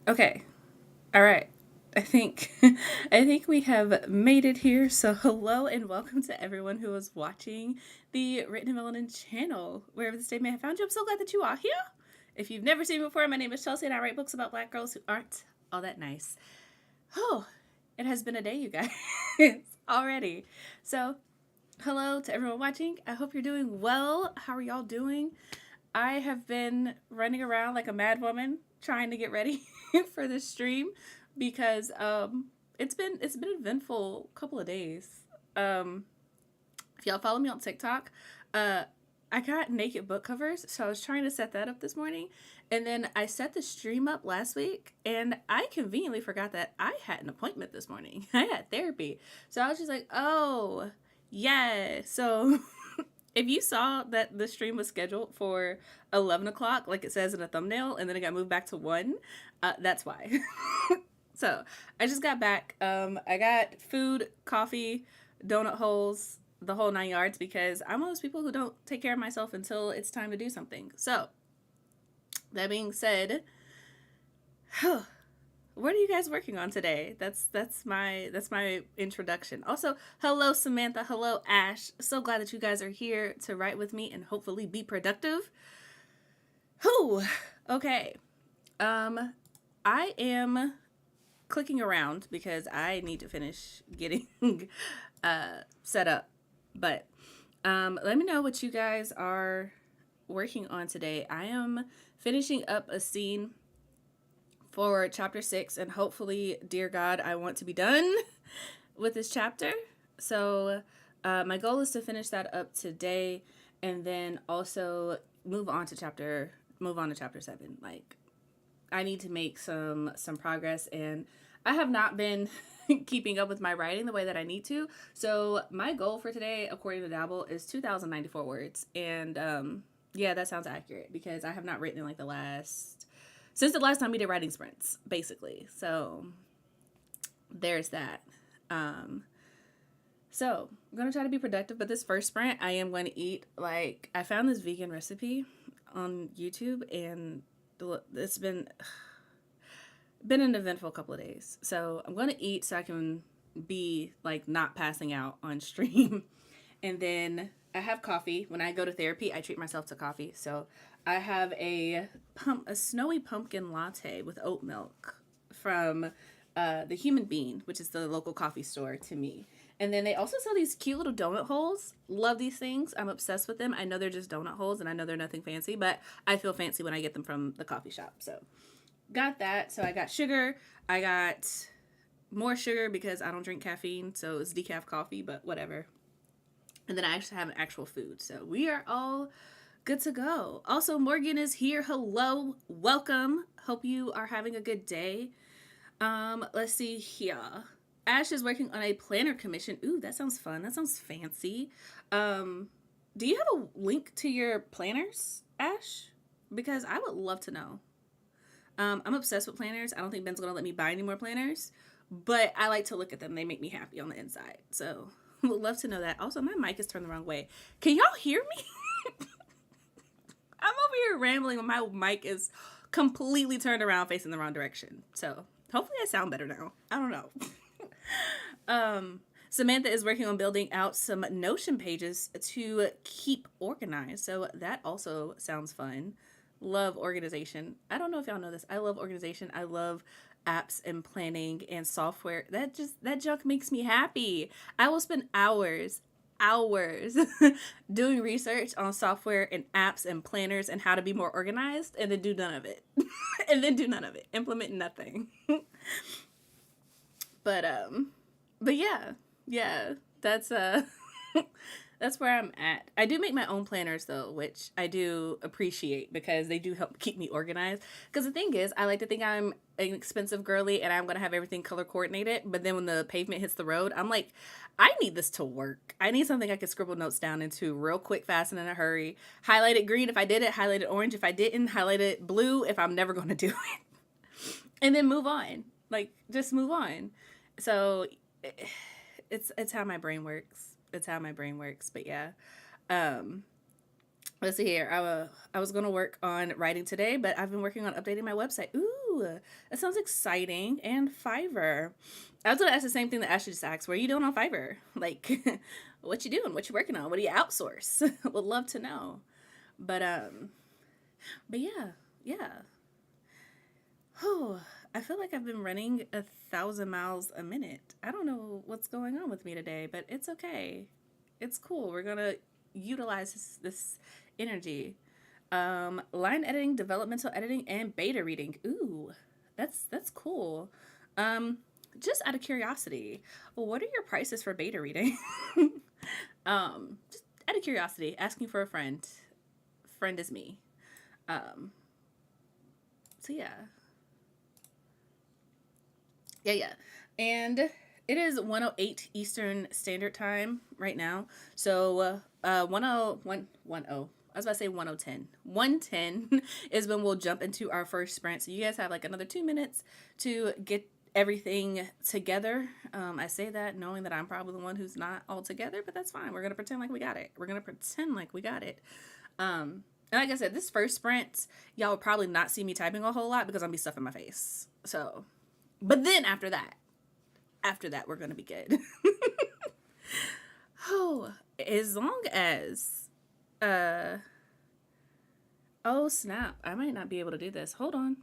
Okay. All right. I think I think we have made it here. So hello and welcome to everyone who is watching the Written in Melanin channel. Wherever this day may have found you, I'm so glad that you are here. If you've never seen me before, my name is Chelsea and I write books about black girls who aren't all that nice. Oh, it has been a day, you guys, already. So hello to everyone watching. I hope you're doing well. How are y'all doing? I have been running around like a mad woman trying to get ready for this stream because it's been an eventful couple of days. Um if y'all follow me on TikTok, uh I got naked book covers, so I was trying to set that up this morning. And then I set the stream up last week and I conveniently forgot that I had an appointment this morning. I had therapy. So I was just like, "Oh, yeah." So if you saw that the stream was scheduled for 11 o'clock, like it says in a thumbnail, and then it got moved back to 1, that's why. So I just got back. I got food, coffee, donut holes, the whole 9 yards, because I'm one of those people who don't take care of myself until it's time to do something. So that being said, what are you guys working on today? That's my introduction. Also, hello Samantha, hello Ash. So glad that you guys are here to write with me and hopefully be productive. Whew. Okay. I am clicking around because I need to finish getting set up. But let me know what you guys are working on today. I am finishing up a scene for chapter 6, and hopefully, dear God, I want to be done with this chapter. So my goal is to finish that up today, and then also move on to chapter 7. Like, I need to make some progress, and I have not been keeping up with my writing the way that I need to. So my goal for today, according to Dabble, is 2,094 words, and yeah, that sounds accurate because I have not written in like since the last time we did writing sprints, basically. So there's that. So I'm gonna try to be productive, but this first sprint, I am going to eat like I found this vegan recipe on YouTube, and it's been an eventful couple of days. So I'm going to eat so I can be like not passing out on stream, and then I have coffee. When I go to therapy, I treat myself to coffee. So I have a snowy pumpkin latte with oat milk from the Human Bean, which is the local coffee store to me. And then they also sell these cute little donut holes. Love these things. I'm obsessed with them. I know they're just donut holes, and I know they're nothing fancy, but I feel fancy when I get them from the coffee shop. So got that. So I got sugar. I got more sugar because I don't drink caffeine, so it's decaf coffee, but whatever. And then I actually have an actual food. So we are all good to go. Also, Morgan is here. Hello. Welcome. Hope you are having a good day. Let's see here. Ash is working on a planner commission. Ooh, that sounds fun. That sounds fancy. Do you have a link to your planners, Ash? Because I would love to know. I'm obsessed with planners. I don't think Ben's gonna let me buy any more planners, but I like to look at them. They make me happy on the inside. So would love to know that. Also, my mic is turned the wrong way. Can y'all hear me? I'm over here rambling when my mic is completely turned around facing the wrong direction. So hopefully I sound better now. I don't know. Samantha is working on building out some Notion pages to keep organized. So that also sounds fun. Love organization. I don't know if y'all know this. I love organization. I love apps and planning and software. That junk makes me happy. I will spend hours doing research on software and apps and planners and how to be more organized, and then do none of it. Implement nothing. But yeah, that's that's where I'm at. I do make my own planners though, which I do appreciate because they do help keep me organized. Because the thing is, I like to think I'm an expensive girly and I'm gonna have everything color coordinated. But then when the pavement hits the road, I'm like, I need this to work. I need something I can scribble notes down into real quick, fast, and in a hurry. Highlight it green if I did it. Highlight it orange if I didn't. Highlight it blue if I'm never gonna do it. And then move on. Like just move on. So it's how my brain works. But yeah. Um, let's see here. I was gonna work on writing today, but I've been working on updating my website. Ooh, Ooh, that sounds exciting. And Fiverr. I was gonna ask the same thing that Ashley just asked. What are you doing on Fiverr? Like, what you doing? What you working on? What do you outsource? Would love to know. But but yeah, yeah. Oh, I feel like I've been running 1,000 miles a minute. I don't know what's going on with me today, but it's okay. It's cool. We're gonna utilize this energy. Line editing, developmental editing, and beta reading. Ooh, that's cool. Um, just out of curiosity, what are your prices for beta reading? Just out of curiosity, asking for a friend. Friend is me. Um, so yeah, yeah. And it is 1:08 Eastern Standard Time right now. So 1:10. I was about to say 1:10. 1:10 is when we'll jump into our first sprint. So you guys have like another 2 minutes to get everything together. I say that knowing that I'm probably the one who's not all together, but that's fine. We're gonna pretend like we got it. We're gonna pretend like we got it. And like I said, this first sprint, y'all will probably not see me typing a whole lot because I'll be stuffing my face. So, but then after that, we're gonna be good. Oh, as long as, uh, oh snap, I might not be able to do this. Hold on.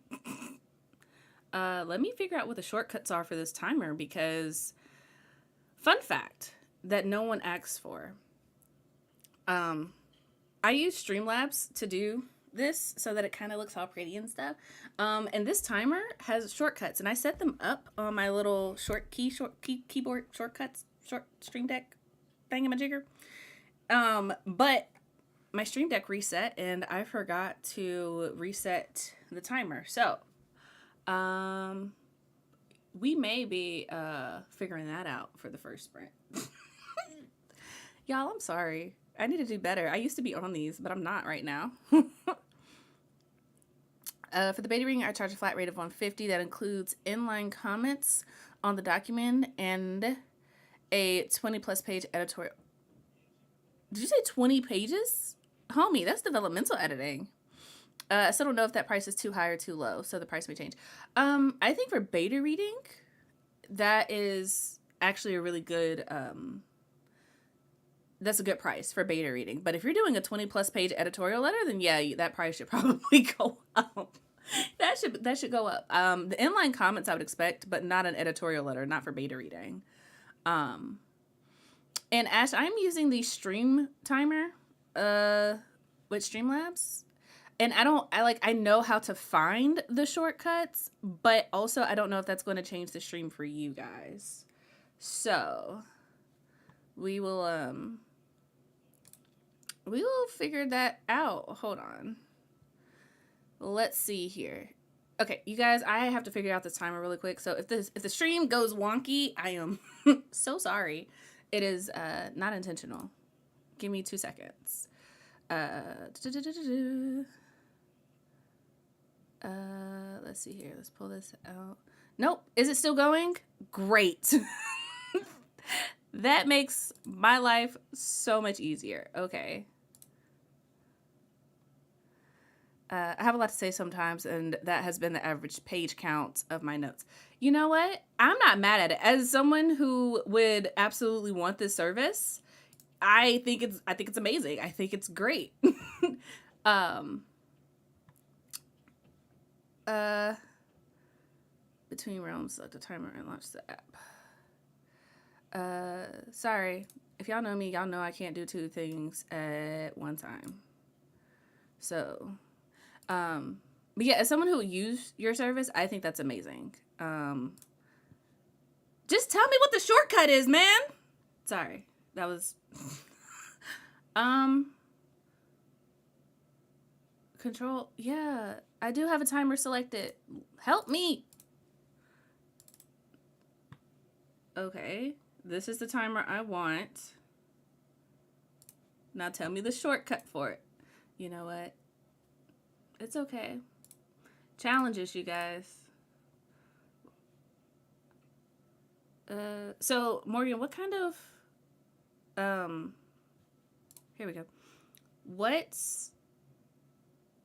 Let me figure out what the shortcuts are for this timer because, fun fact that no one asks for. I use Streamlabs to do this so that it kind of looks all pretty and stuff. And this timer has shortcuts, and I set them up on my little keyboard shortcuts, short Stream Deck thingamajigger. But my Stream Deck reset, and I forgot to reset the timer. So, we may be figuring that out for the first sprint. Y'all, I'm sorry. I need to do better. I used to be on these, but I'm not right now. For the beta reading, I charge a flat rate of $150. That includes inline comments on the document and a 20+ page editorial. Did you say 20 pages? Homie, that's developmental editing. I still don't know if that price is too high or too low, so the price may change. I think for beta reading, that is actually a really good that's a good price for beta reading. But if you're doing a 20+ page editorial letter, then yeah, that price should probably go up. That should go up. The inline comments I would expect, but not an editorial letter, not for beta reading. And Ash, I'm using the stream timer with Streamlabs. And I know how to find the shortcuts, but also I don't know if that's going to change the stream for you guys. So we will figure that out. Hold on. Let's see here. Okay, you guys, I have to figure out this timer really quick. So if the stream goes wonky, I am so sorry. It is not intentional. Give me 2 seconds. Let's see here. Let's pull this out. Nope. Is it still going? Great. That makes my life so much easier. Okay. I have a lot to say sometimes, and that has been the average page count of my notes. You know what? I'm not mad at it. As someone who would absolutely want this service, I think it's amazing. I think it's great. Between realms, select the timer and launch the app. Sorry. If y'all know me, y'all know I can't do 2 things at one time. So, but yeah, as someone who will use your service, I think that's amazing. Just tell me what the shortcut is, man. Sorry. That was, control. Yeah, I do have a timer selected. Help me. Okay. This is the timer I want. Now tell me the shortcut for it. You know what? It's okay. Challenges, you guys. So Morgan, what kind of here we go. What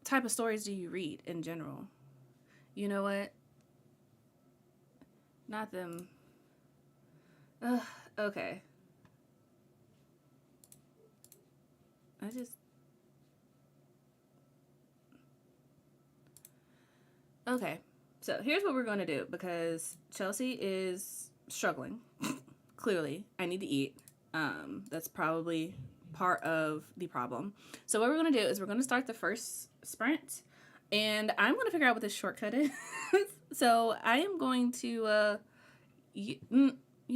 type of stories do you read in general? You know what? Not them. Ugh, okay. I just. Okay. So here's what we're going to do because Chelsea is struggling. Clearly, I need to eat. That's probably part of the problem. So what we're going to do is we're going to start the first sprint, and I'm going to figure out what this shortcut is. So I am going to. You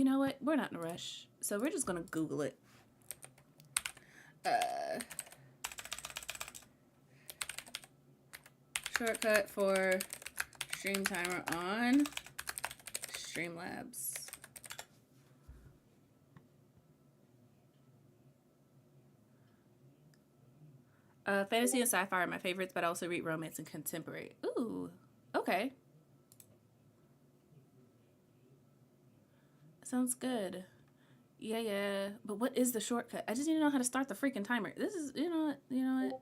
know what? We're not in a rush, so we're just going to Google it. Uh, Shortcut for stream timer on Streamlabs. Fantasy and sci-fi are my favorites, but I also read romance and contemporary. Ooh, okay. Sounds good. Yeah, yeah. But what is the shortcut? I just need to know how to start the freaking timer. This is, you know what?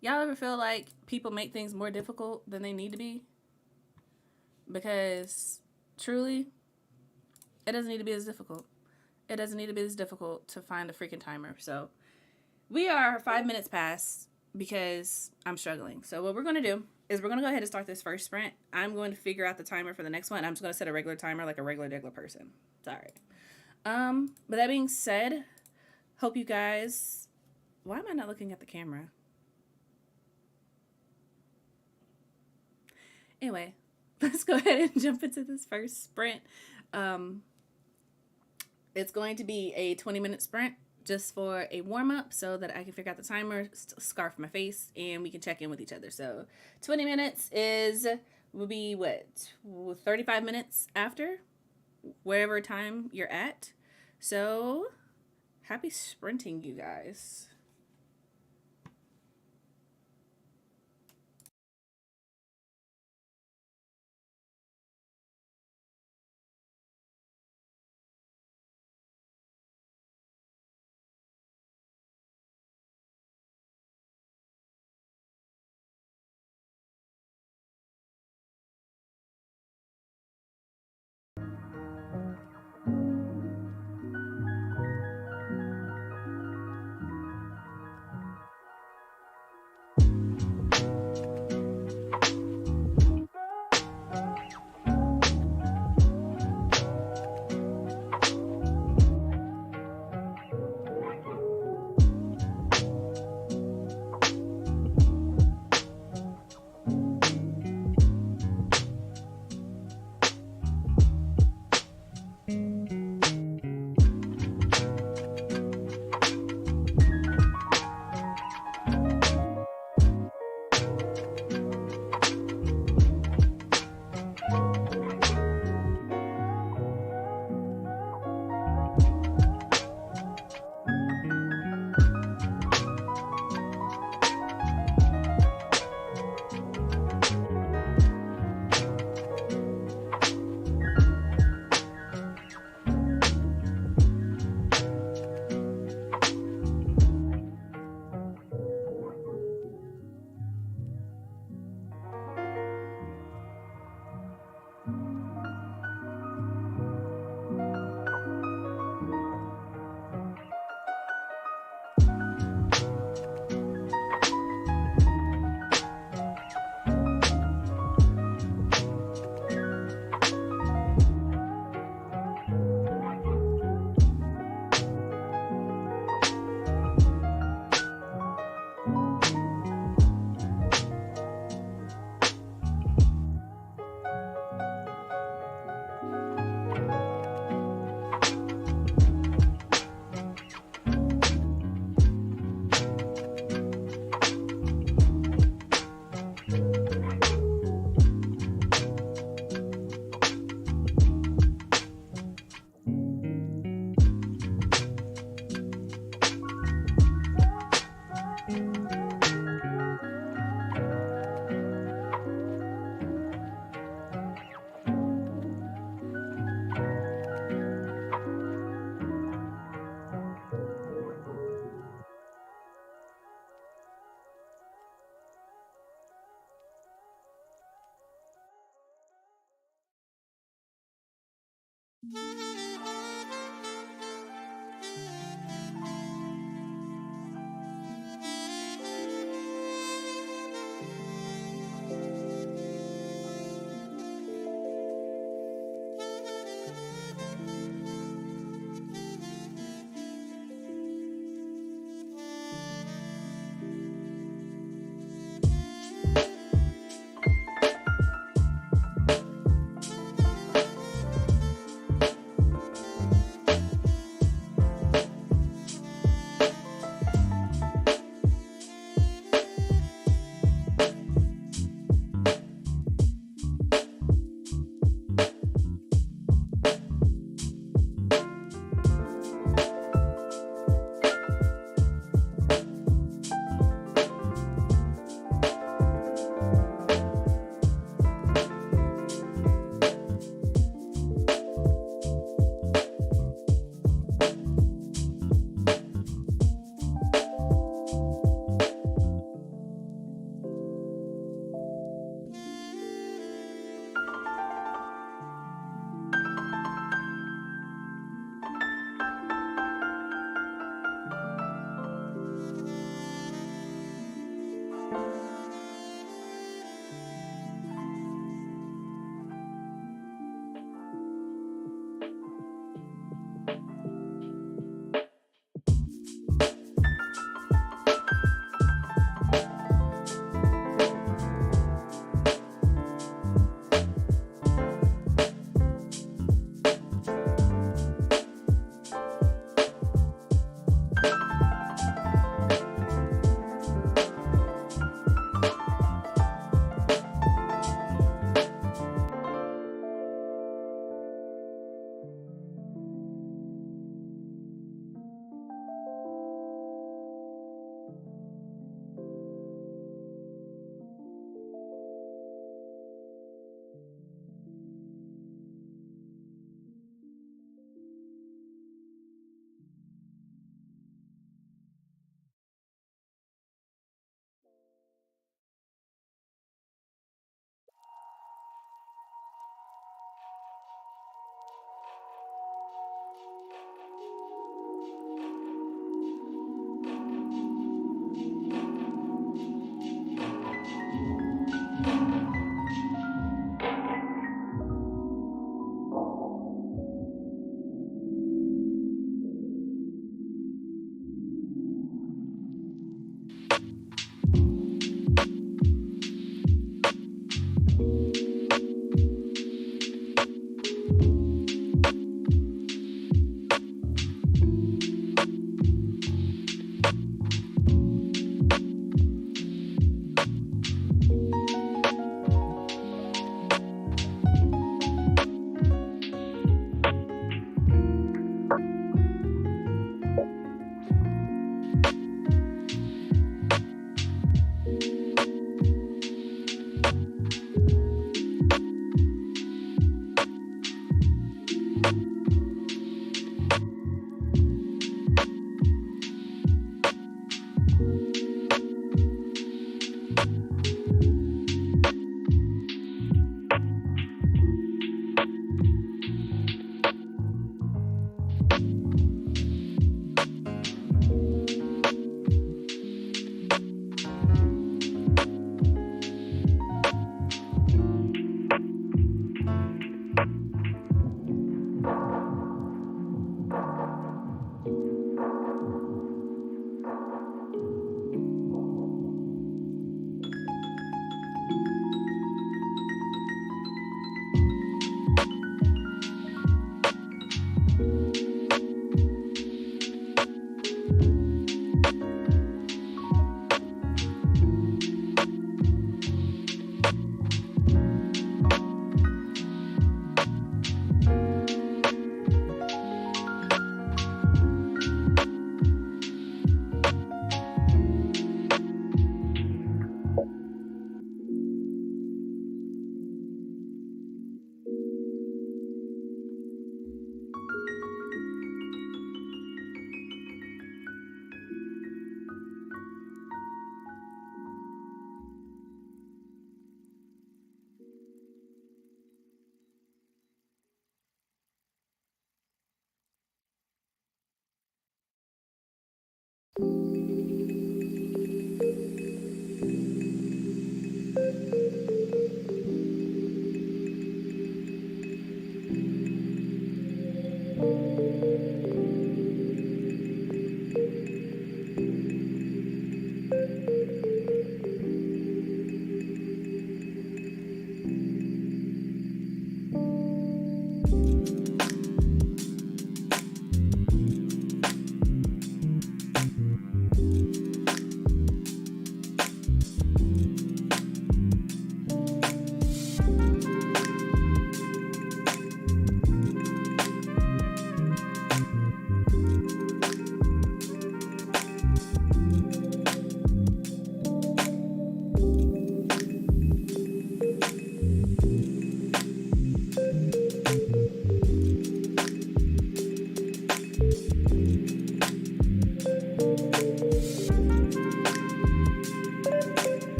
Y'all ever feel like people make things more difficult than they need to be? Because truly, it doesn't need to be as difficult. It doesn't need to be as difficult to find a freaking timer. So we are 5 minutes past because I'm struggling. So what we're going to do is we're going to go ahead and start this first sprint. I'm going to figure out the timer for the next one. I'm just going to set a regular timer like a regular person. Sorry. But that being said, hope you guys. Why am I not looking at the camera? Anyway, let's go ahead and jump into this first sprint. Um, it's going to be a 20-minute sprint just for a warm up so that I can figure out the timer, scarf my face, and we can check in with each other. So 20 minutes will be what, 35 minutes after wherever time you're at. So happy sprinting, you guys.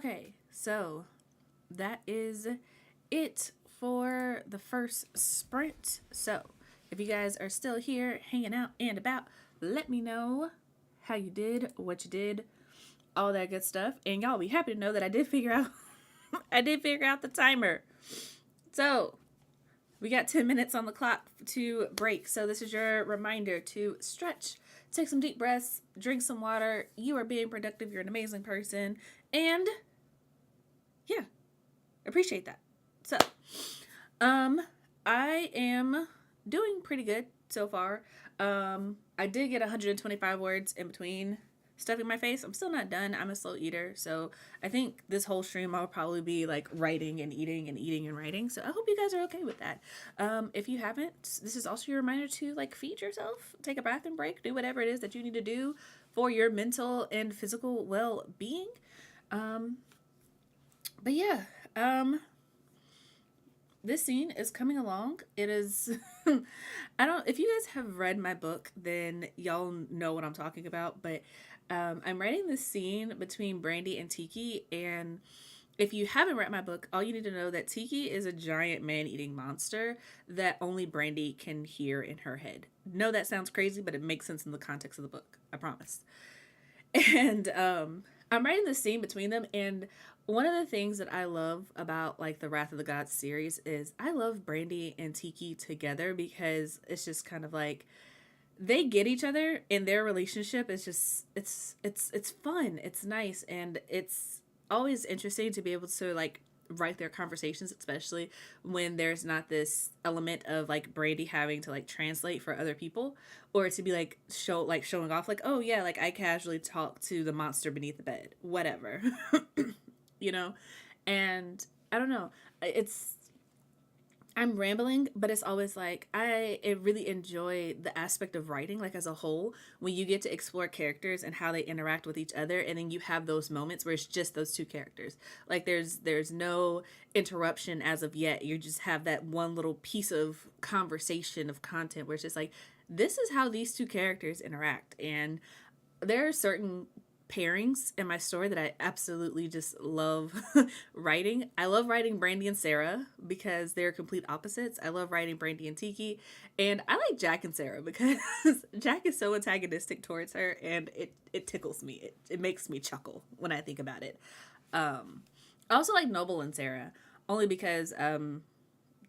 Okay, so that is it for the first sprint. So if you guys are still here hanging out and about, let me know how you did, what you did, all that good stuff. And y'all be happy to know that I did figure out the timer. So we got 10 minutes on the clock to break. So this is your reminder to stretch, take some deep breaths, drink some water. You are being productive. You're an amazing person. And yeah, appreciate that. So, I am doing pretty good so far. I did get 125 words in between stuff in my face. I'm still not done. I'm a slow eater, so I think this whole stream I'll probably be like writing and eating and eating and writing. So I hope you guys are okay with that. If you haven't, this is also your reminder to like feed yourself, take a bathroom break, do whatever it is that you need to do for your mental and physical well-being. But yeah, this scene is coming along. It is, if you guys have read my book, then y'all know what I'm talking about. But I'm writing this scene between Brandy and Tiki. And if you haven't read my book, all you need to know that Tiki is a giant man-eating monster that only Brandy can hear in her head. No, that sounds crazy, but it makes sense in the context of the book. I promise. And I'm writing this scene between them, and one of the things that I love about like the Wrath of the Gods series is I love Brandy and Tiki together because it's just kind of like they get each other, and their relationship is just it's fun, it's nice, and it's always interesting to be able to like write their conversations, especially when there's not this element of like Brandy having to like translate for other people, or to be like showing off like, oh yeah, like I casually talk to the monster beneath the bed, whatever. You know? And I don't know, I'm rambling, but it's always like I really enjoy the aspect of writing, like as a whole, when you get to explore characters and how they interact with each other, and then you have those moments where it's just those two characters. Like there's no interruption as of yet. You just have that one little piece of conversation of content where it's just like, this is how these two characters interact. And there are certain pairings in my story that I absolutely just love writing. I love writing Brandy and Sarah because they're complete opposites. I love writing Brandy and Tiki, and I like Jack and Sarah because Jack is so antagonistic towards her, and it tickles me. It makes me chuckle when I think about it. I also like Noble and Sarah only because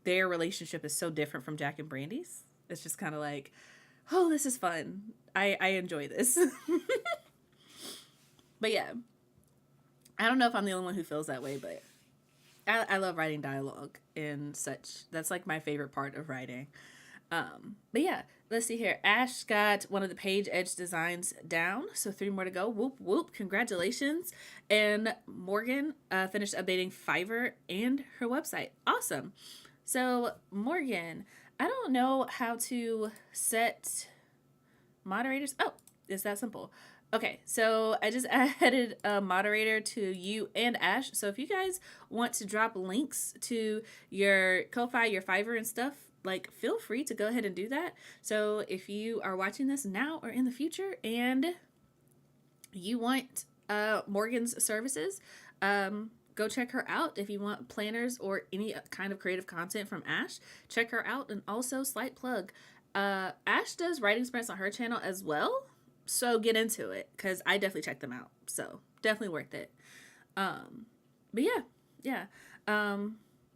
their relationship is so different from Jack and Brandy's. It's just kind of like, oh, this is fun. I enjoy this. But yeah, I don't know if I'm the only one who feels that way, but I love writing dialogue and such. That's like my favorite part of writing. But yeah, let's see here. Ash got one of the page edge designs down, so 3 more to go. Whoop, whoop. Congratulations. And Morgan finished updating Fiverr and her website. Awesome. So Morgan, I don't know how to set moderators. Oh, it's that simple. Okay, so I just added a moderator to you and Ash. So if you guys want to drop links to your Ko-Fi, your Fiverr and stuff, like feel free to go ahead and do that. So if you are watching this now or in the future and you want Morgan's services, go check her out. If you want planners or any kind of creative content from Ash, check her out. And also, slight plug, Ash does writing sprints on her channel as well. So get into it, because I definitely checked them out. So definitely worth it. But yeah.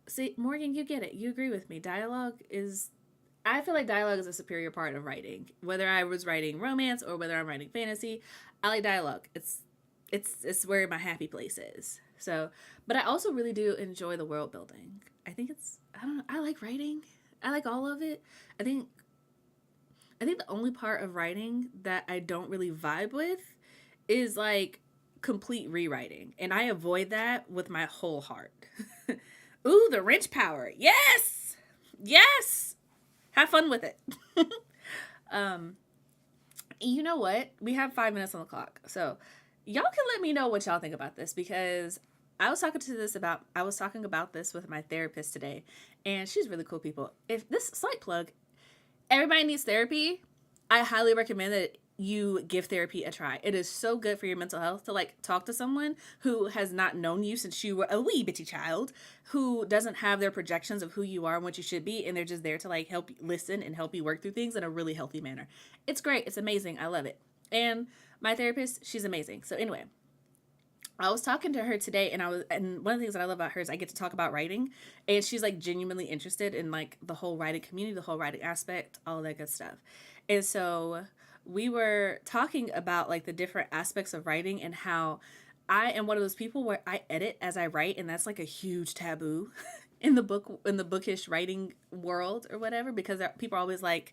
See, Morgan, you get it. You agree with me. I feel like dialogue is a superior part of writing. Whether I was writing romance or whether I'm writing fantasy, I like dialogue. It's where my happy place is. So, but I also really do enjoy the world building. I like writing. I like all of it. I think the only part of writing that I don't really vibe with is like complete rewriting. And I avoid that with my whole heart. Ooh, the wrench power. Yes! Yes! Have fun with it. You know what? We have 5 minutes on the clock. So y'all can let me know what y'all think about this, because I was talking about this with my therapist today, and she's really cool people. If this slight plug, everybody needs therapy. I highly recommend that you give therapy a try. It is so good for your mental health to like talk to someone who has not known you since you were a wee bitty child, who doesn't have their projections of who you are and what you should be, and they're just there to like help you listen and help you work through things in a really healthy manner. It's great. It's amazing. I love it. And my therapist, she's amazing. So anyway, I was talking to her today, and one of the things that I love about her is I get to talk about writing, and she's like genuinely interested in like the whole writing community, the whole writing aspect, all that good stuff. And so we were talking about like the different aspects of writing and how I am one of those people where I edit as I write, and that's like a huge taboo in the bookish writing world or whatever, because people are always like,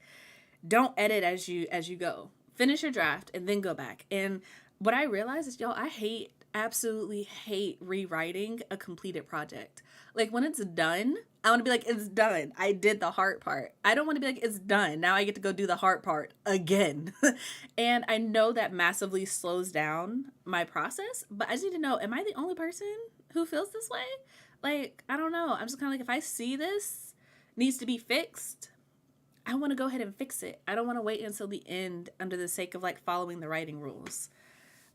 don't edit as you go. Finish your draft and then go back. And what I realized is, y'all, I absolutely hate rewriting a completed project. Like when it's done, I want to be like, it's done. I did the hard part. I don't want to be like, it's done. Now I get to go do the hard part again. And I know that massively slows down my process, but I just need to know, am I the only person who feels this way? Like, I don't know. I'm just kind of like, if I see this needs to be fixed, I want to go ahead and fix it. I don't want to wait until the end under the sake of like following the writing rules.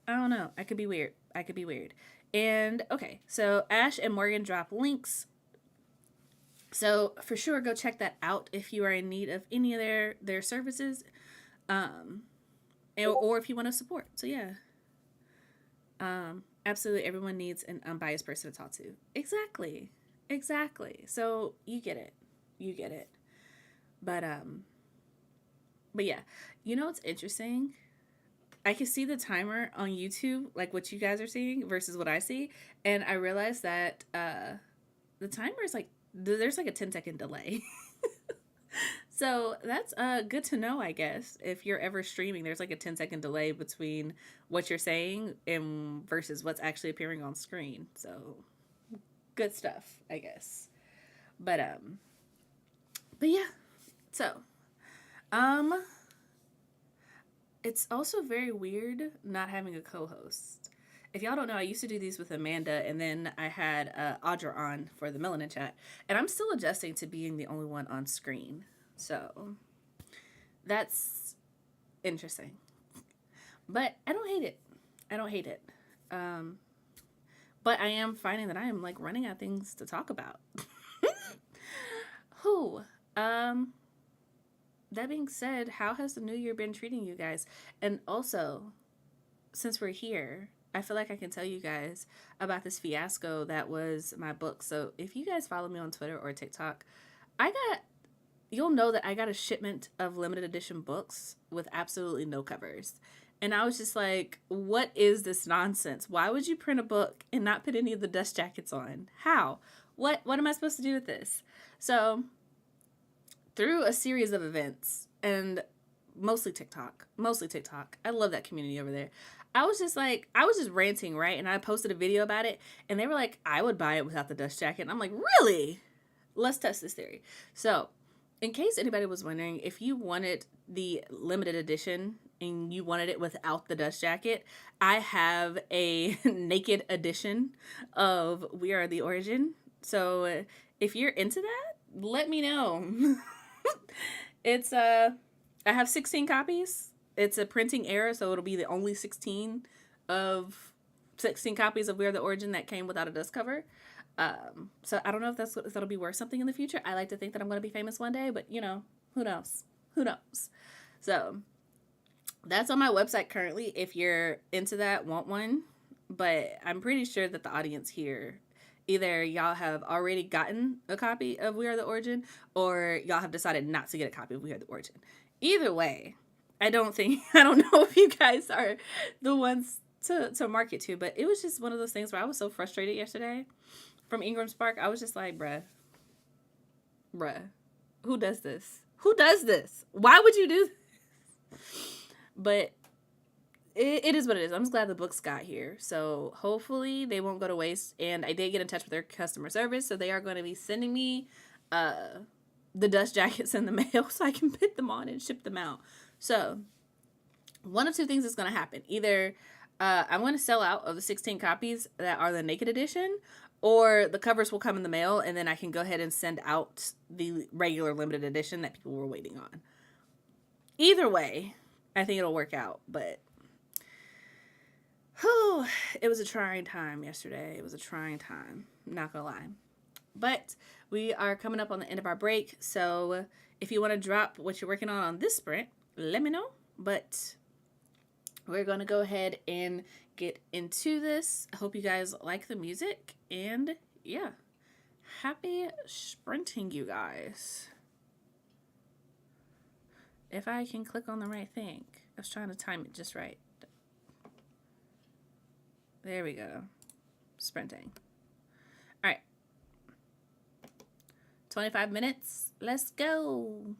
I don't know. I could be weird. And okay, so Ash and Morgan drop links. So for sure, go check that out if you are in need of any of their services, or if you want to support. So yeah, absolutely, everyone needs an unbiased person to talk to. Exactly. So you get it. But yeah, you know what's interesting? I can see the timer on YouTube, like what you guys are seeing versus what I see, and I realized that the timer is like there's like a 10-second delay. So that's good to know, I guess. If you're ever streaming, there's like a 10-second delay between what you're saying and versus what's actually appearing on screen. So good stuff, I guess. But yeah. So, it's also very weird not having a co-host. If y'all don't know, I used to do these with Amanda, and then I had Audra on for the Melanin chat, and I'm still adjusting to being the only one on screen. So, that's interesting. But I don't hate it. But I am finding that I am like running out of things to talk about. Who? That being said, how has the new year been treating you guys? And also, since we're here, I feel like I can tell you guys about this fiasco that was my book. So if you guys follow me on Twitter or TikTok, you'll know that I got a shipment of limited edition books with absolutely no covers. And I was just like, what is this nonsense? Why would you print a book and not put any of the dust jackets on? How? What am I supposed to do with this? So through a series of events and mostly TikTok. I love that community over there. I was just ranting, right? And I posted a video about it, and they were like, I would buy it without the dust jacket. And I'm like, really? Let's test this theory. So, in case anybody was wondering, if you wanted the limited edition and you wanted it without the dust jacket, I have a naked edition of We Are the Origin. So, if you're into that, let me know. It's I have 16 copies. It's a printing error, so it'll be the only 16 copies of We Are the Origin that came without a dust cover. So I don't know if that'll be worth something in the future. I like to think that I'm going to be famous one day, but who knows? So that's on my website currently. If you're into that, want one, but I'm pretty sure that the audience here, either y'all have already gotten a copy of We Are the Origin, or y'all have decided not to get a copy of We Are the Origin. Either way, I don't know if you guys are the ones to market to, but it was just one of those things where I was so frustrated yesterday from Ingram Spark. I was just like, bruh, who does this? Why would you do this? But it is what it is. I'm just glad the books got here. So hopefully they won't go to waste. And I did get in touch with their customer service, so they are going to be sending me the dust jackets in the mail so I can put them on and ship them out. So one of two things is going to happen. Either I'm going to sell out of the 16 copies that are the naked edition, or the covers will come in the mail, and then I can go ahead and send out the regular limited edition that people were waiting on. Either way, I think it'll work out. But whew, it was a trying time yesterday. It was a trying time. I'm not gonna lie. But we are coming up on the end of our break, so if you want to drop what you're working on this sprint, let me know. But we're going to go ahead and get into this. I hope you guys like the music, and yeah, happy sprinting, you guys. If I can click on the right thing. I was trying to time it just right. There we go. Sprinting. All right. 25 minutes. Let's go.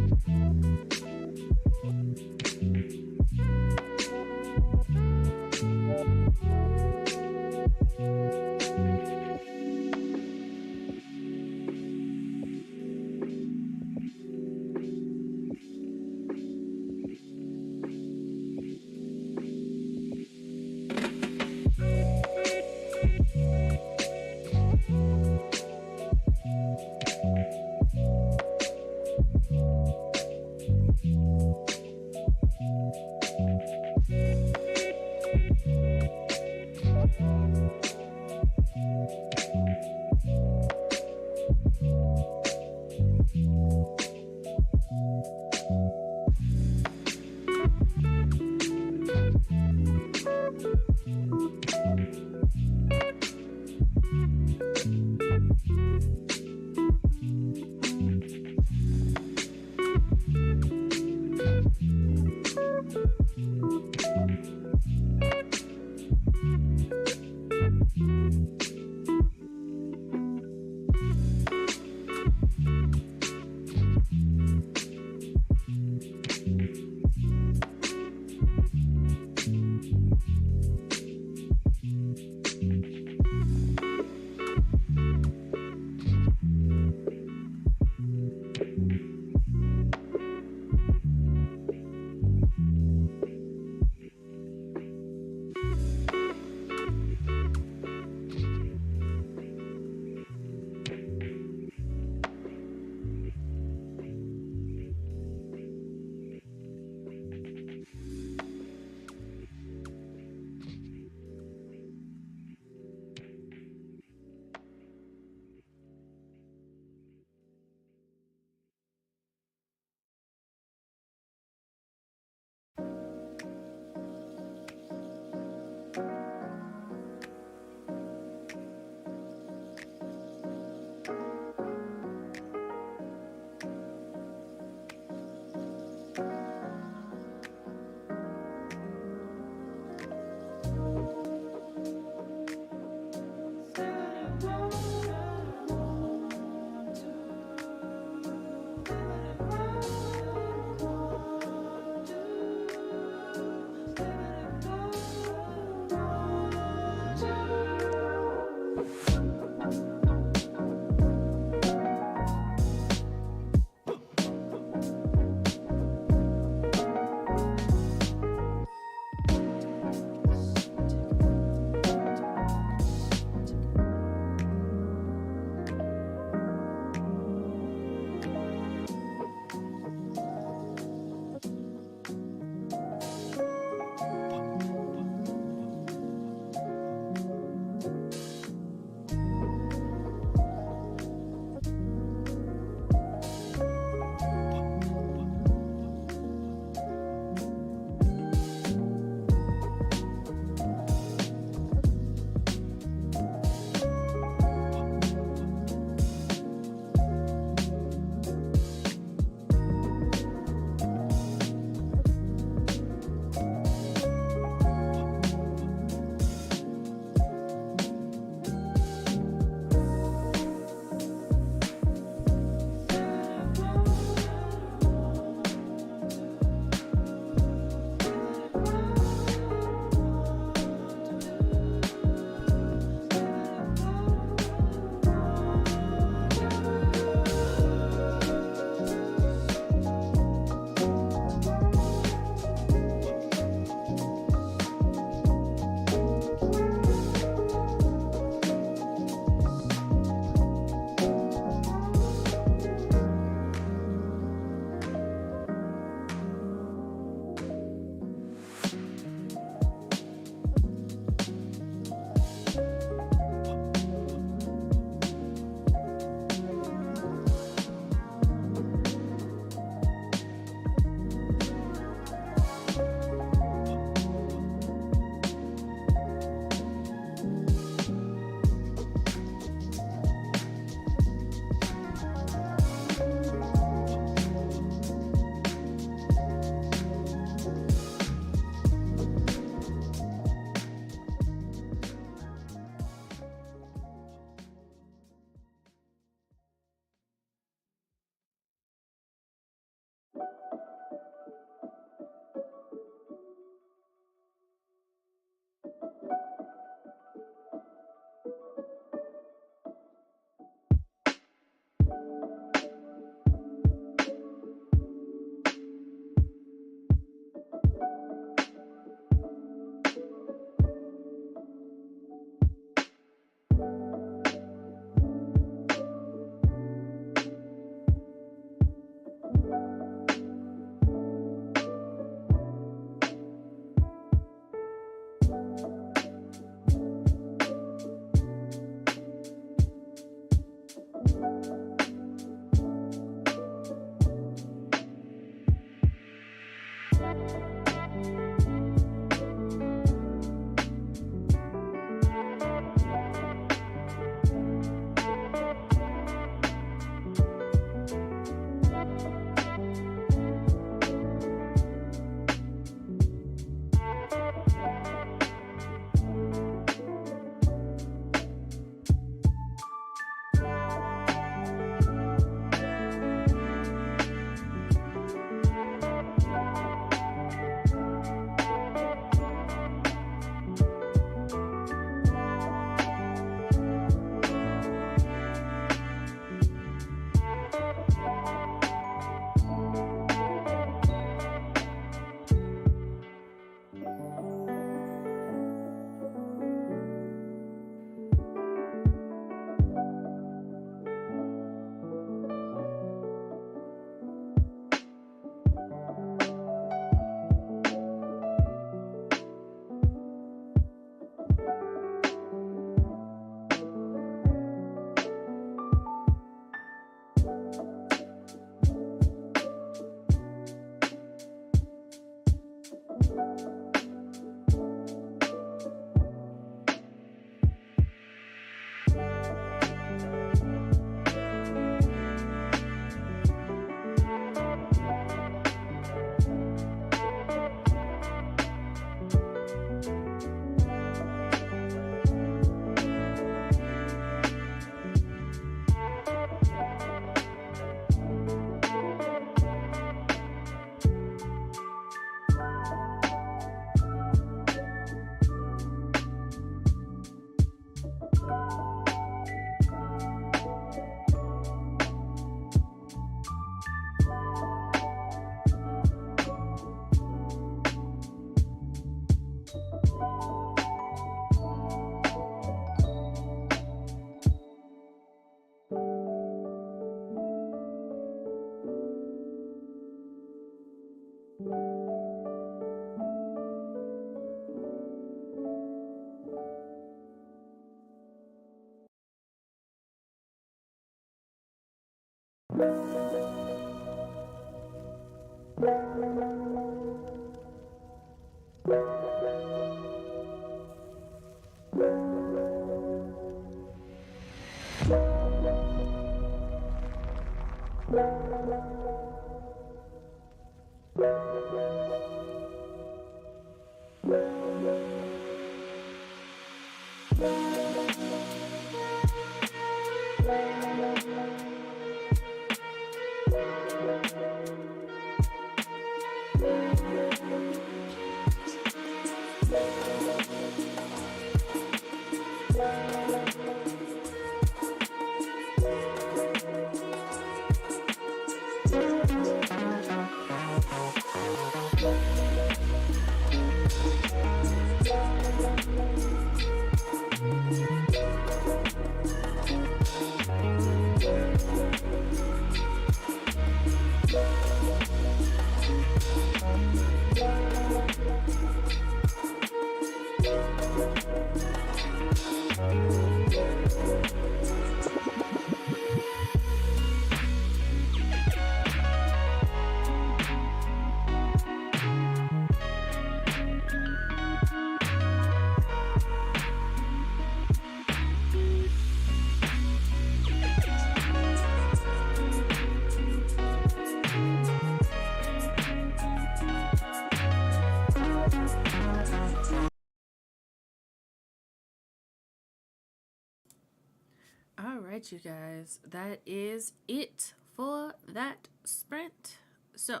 All right, you guys, that is it for that sprint. So,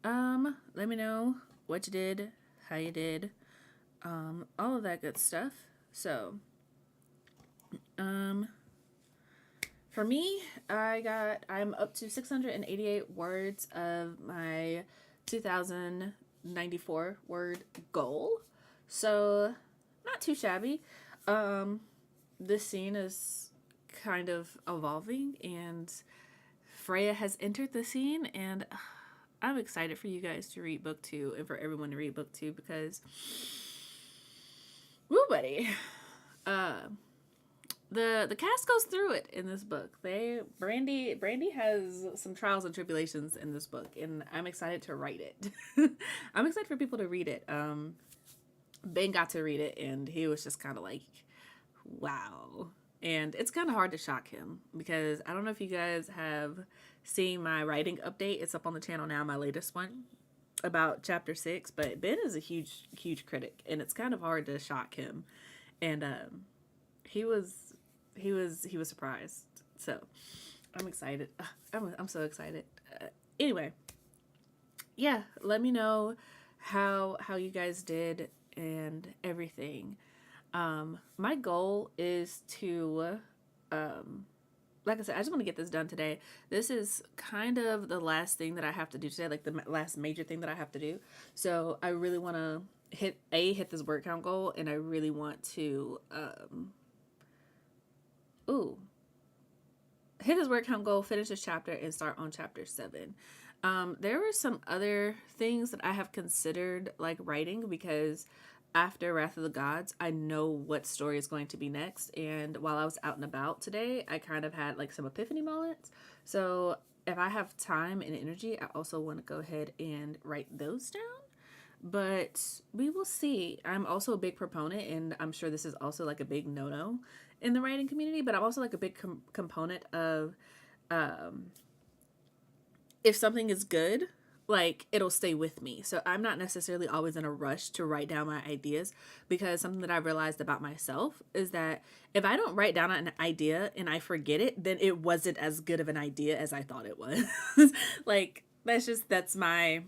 let me know what you did, how you did, all of that good stuff. So, um, for me, I'm up to 688 words of my 2094 word goal. So, not too shabby. This scene is kind of evolving, and Freya has entered the scene, and I'm excited for you guys to read book 2 and for everyone to read book 2 because, woo, buddy. The cast goes through it in this book. Brandy has some trials and tribulations in this book, and I'm excited to write it. I'm excited for people to read it. Ben got to read it, and he was just kind of like, wow. And it's kind of hard to shock him because I don't know if you guys have seen my writing update. It's up on the channel now, my latest one about chapter 6. But Ben is a huge critic, and it's kind of hard to shock him. And he was surprised. So I'm excited. I'm so excited. Anyway, yeah, let me know how you guys did and everything. My goal is to, like I said, I just want to get this done today. This is kind of the last thing that I have to do today, like the last major thing that I have to do. So I really want to hit this word count goal, and I really want to, hit this word count goal, finish this chapter, and start on chapter 7. There were some other things that I have considered like writing because after Wrath of the Gods, I know what story is going to be next. And while I was out and about today, I kind of had like some epiphany moments. So if I have time and energy, I also want to go ahead and write those down. But we will see. I'm also a big proponent, and I'm sure this is also like a big no-no in the writing community, but I'm also like a big component of um, if something is good, like it'll stay with me. So I'm not necessarily always in a rush to write down my ideas, because something that I realized about myself is that if I don't write down an idea and I forget it, then it wasn't as good of an idea as I thought it was. Like that's my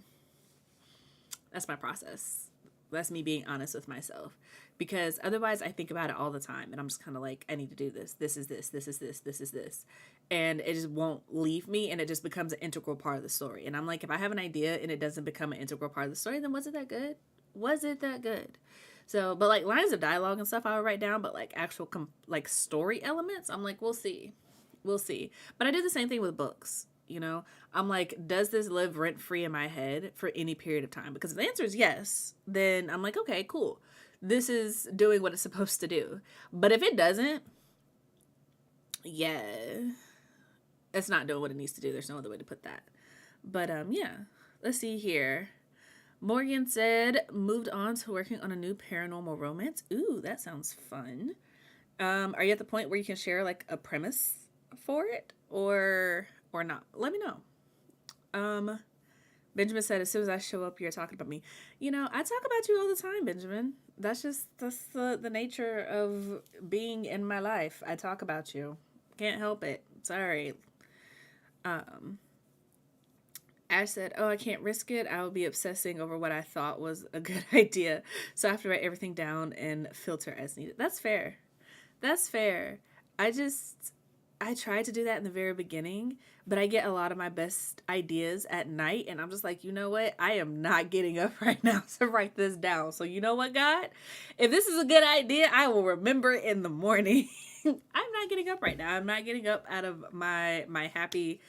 process. That's me being honest with myself. Because otherwise, I think about it all the time, and I'm just kind of like, I need to do this. This is this. This is this. This is this. And it just won't leave me, and it just becomes an integral part of the story. And I'm like, if I have an idea and it doesn't become an integral part of the story, then was it that good? Was it that good? So, but like lines of dialogue and stuff, I would write down, but like actual like story elements, I'm like, we'll see. We'll see. But I do the same thing with books. I'm like, does this live rent free in my head for any period of time? Because if the answer is yes, then I'm like, okay, cool. This is doing what it's supposed to do. But if it doesn't, yeah, it's not doing what it needs to do. There's no other way to put that. But yeah, let's see here. Morgan said, moved on to working on a new paranormal romance. Ooh, that sounds fun. Are you at the point where you can share like a premise for it, or not? Let me know. Benjamin said, as soon as I show up, you're talking about me. I talk about you all the time, Benjamin. That's the nature of being in my life. I talk about you. Can't help it. Sorry. Ash said, oh, I can't risk it. I will be obsessing over what I thought was a good idea. So I have to write everything down and filter as needed. That's fair. That's fair. I tried to do that in the very beginning, but I get a lot of my best ideas at night, and I'm just like, you know what? I am not getting up right now to write this down. So you know what, God? If this is a good idea, I will remember it in the morning. I'm not getting up right now. I'm not getting up out of my happy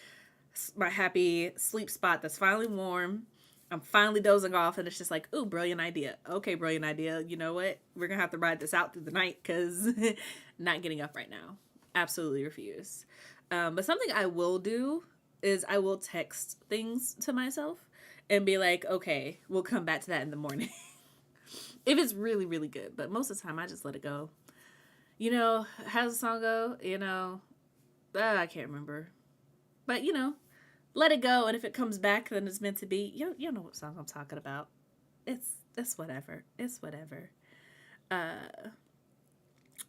sleep spot that's finally warm. I'm finally dozing off, and it's just like, ooh, brilliant idea. Okay, brilliant idea. You know what? We're going to have to ride this out through the night, because not getting up right now. Absolutely refuse. But something I will do is I will text things to myself and be like, okay, we'll come back to that in the morning. If it's really, really good. But most of the time, I just let it go. How's the song go? I can't remember. But, let it go. And if it comes back, then it's meant to be. You know what song I'm talking about. It's whatever. It's whatever.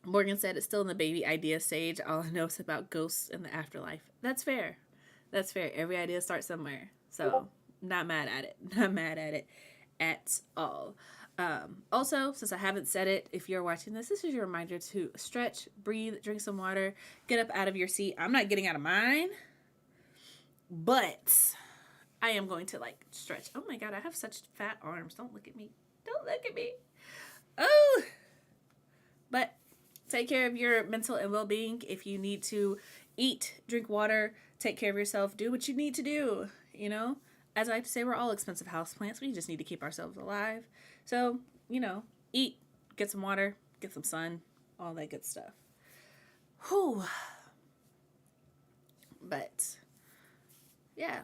Morgan said it's still in the baby idea stage. All I know is about ghosts and the afterlife. That's fair. That's fair. Every idea starts somewhere. So, not mad at it. Not mad at it at all. Also, since I haven't said it, if you're watching this is your reminder to stretch, breathe, drink some water, get up out of your seat. I'm not getting out of mine, but I am going to stretch. Oh my God, I have such fat arms. Don't look at me. Don't look at me. Oh, but take care of your mental and well-being. If you need to eat, drink water, take care of yourself, do what you need to do. As I like to say, we're all expensive houseplants. We just need to keep ourselves alive. So, eat, get some water, get some sun, all that good stuff. Whew. But, yeah.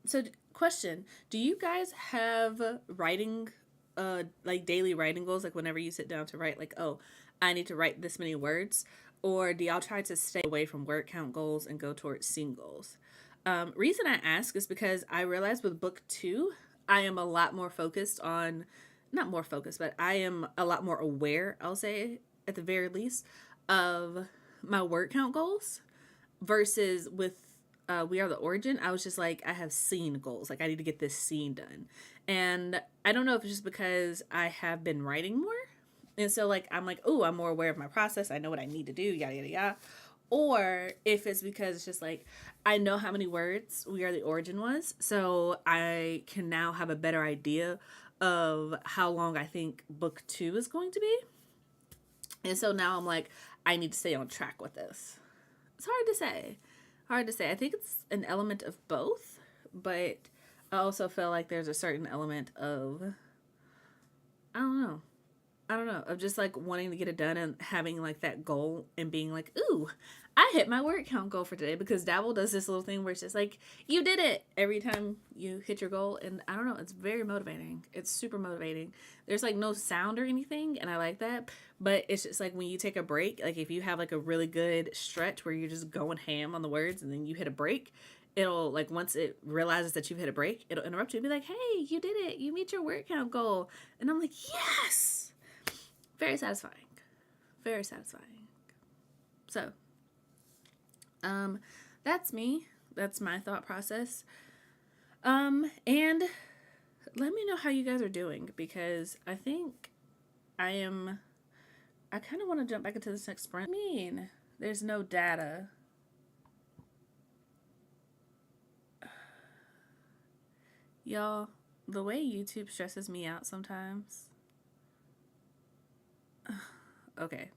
So, question, do you guys have writing, daily writing goals? Like whenever you sit down to write, oh, I need to write this many words? Or do y'all try to stay away from word count goals and go towards scene goals? Reason I ask is because I realized with book 2, I am a lot more focused on, not more focused, but I am a lot more aware, I'll say, at the very least, of my word count goals versus with We Are the Origin. I was just like, I have scene goals. I need to get this scene done. And I don't know if it's just because I have been writing more. And so I'm like, oh, I'm more aware of my process. I know what I need to do, yada, yada, yada. Or if it's because it's just I know how many words We Are the Origin was. So I can now have a better idea of how long I think book 2 is going to be. And so now I'm like, I need to stay on track with this. It's hard to say. Hard to say. I think it's an element of both. But I also feel like there's a certain element of, I don't know. I don't know, of just like wanting to get it done and having like that goal and being like, ooh, I hit my word count goal for today, because Dabble does this little thing where it's just like, you did it every time you hit your goal. And I don't know, it's very motivating. It's super motivating. There's like no sound or anything, and I like that. But it's just like when you take a break, like if you have like a really good stretch where you're just going ham on the words and then you hit a break, it'll like once it realizes that you've hit a break, it'll interrupt you and be like, hey, you did it. You meet your word count goal. And I'm like, yes. Very satisfying. Very satisfying. So, that's me. That's my thought process. And let me know how you guys are doing, because I think I kind of want to jump back into this next sprint. I mean, there's no data. Y'all, the way YouTube stresses me out sometimes. Okay.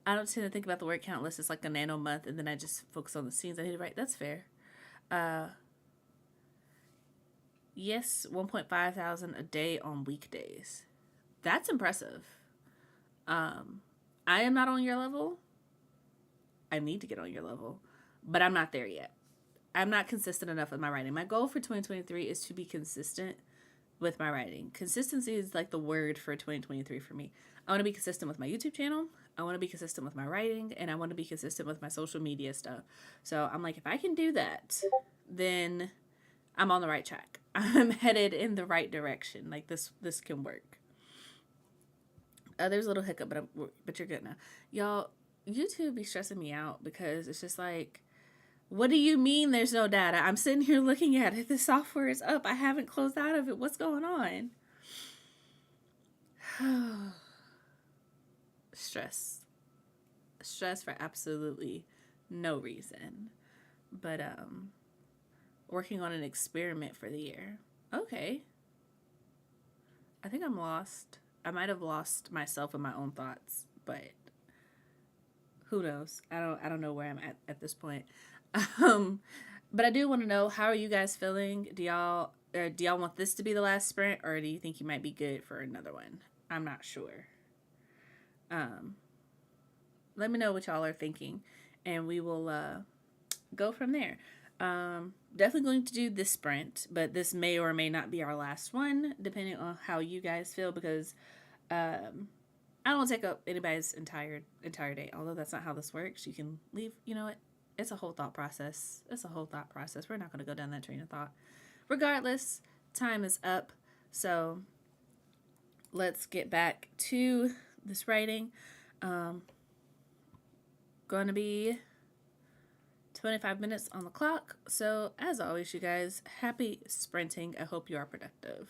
I don't tend to think about the word count list as like a nano month, and then I just focus on the scenes I need to write. That's fair. Yes, 1.5 thousand a day on weekdays. That's impressive. I am not on your level. I need to get on your level, but I'm not there yet. I'm not consistent enough with my writing. My goal for 2023 is to be consistent with my writing. Consistency is like the word for 2023 for me. I want to be consistent with my YouTube channel. I want to be consistent with my writing, and I want to be consistent with my social media stuff. So I'm like, if I can do that, then I'm on the right track. I'm headed in the right direction. Like this can work. There's a little hiccup, but you're good now. Y'all, YouTube be stressing me out because it's just like, what do you mean there's no data? I'm sitting here looking at it. The software is up. I haven't closed out of it. What's going on? Stress for absolutely no reason. But working on an experiment for the year. Okay. I think I'm lost. I might have lost myself in my own thoughts, but who knows? I don't know where I'm at this point. But I do want to know, how are you guys feeling? Do y'all want this to be the last sprint, or do you think you might be good for another one? I'm not sure. Let me know what y'all are thinking, and we will go from there. Definitely going to do this sprint, but this may or may not be our last one, depending on how you guys feel, because I don't want to take up anybody's entire day, although that's not how this works. You can leave, you know what? It's a whole thought process. We're not going to go down that train of thought. Regardless, time is up, so let's get back to this writing. Going to be 25 minutes on the clock. So as always, you guys, happy sprinting. I hope you are productive.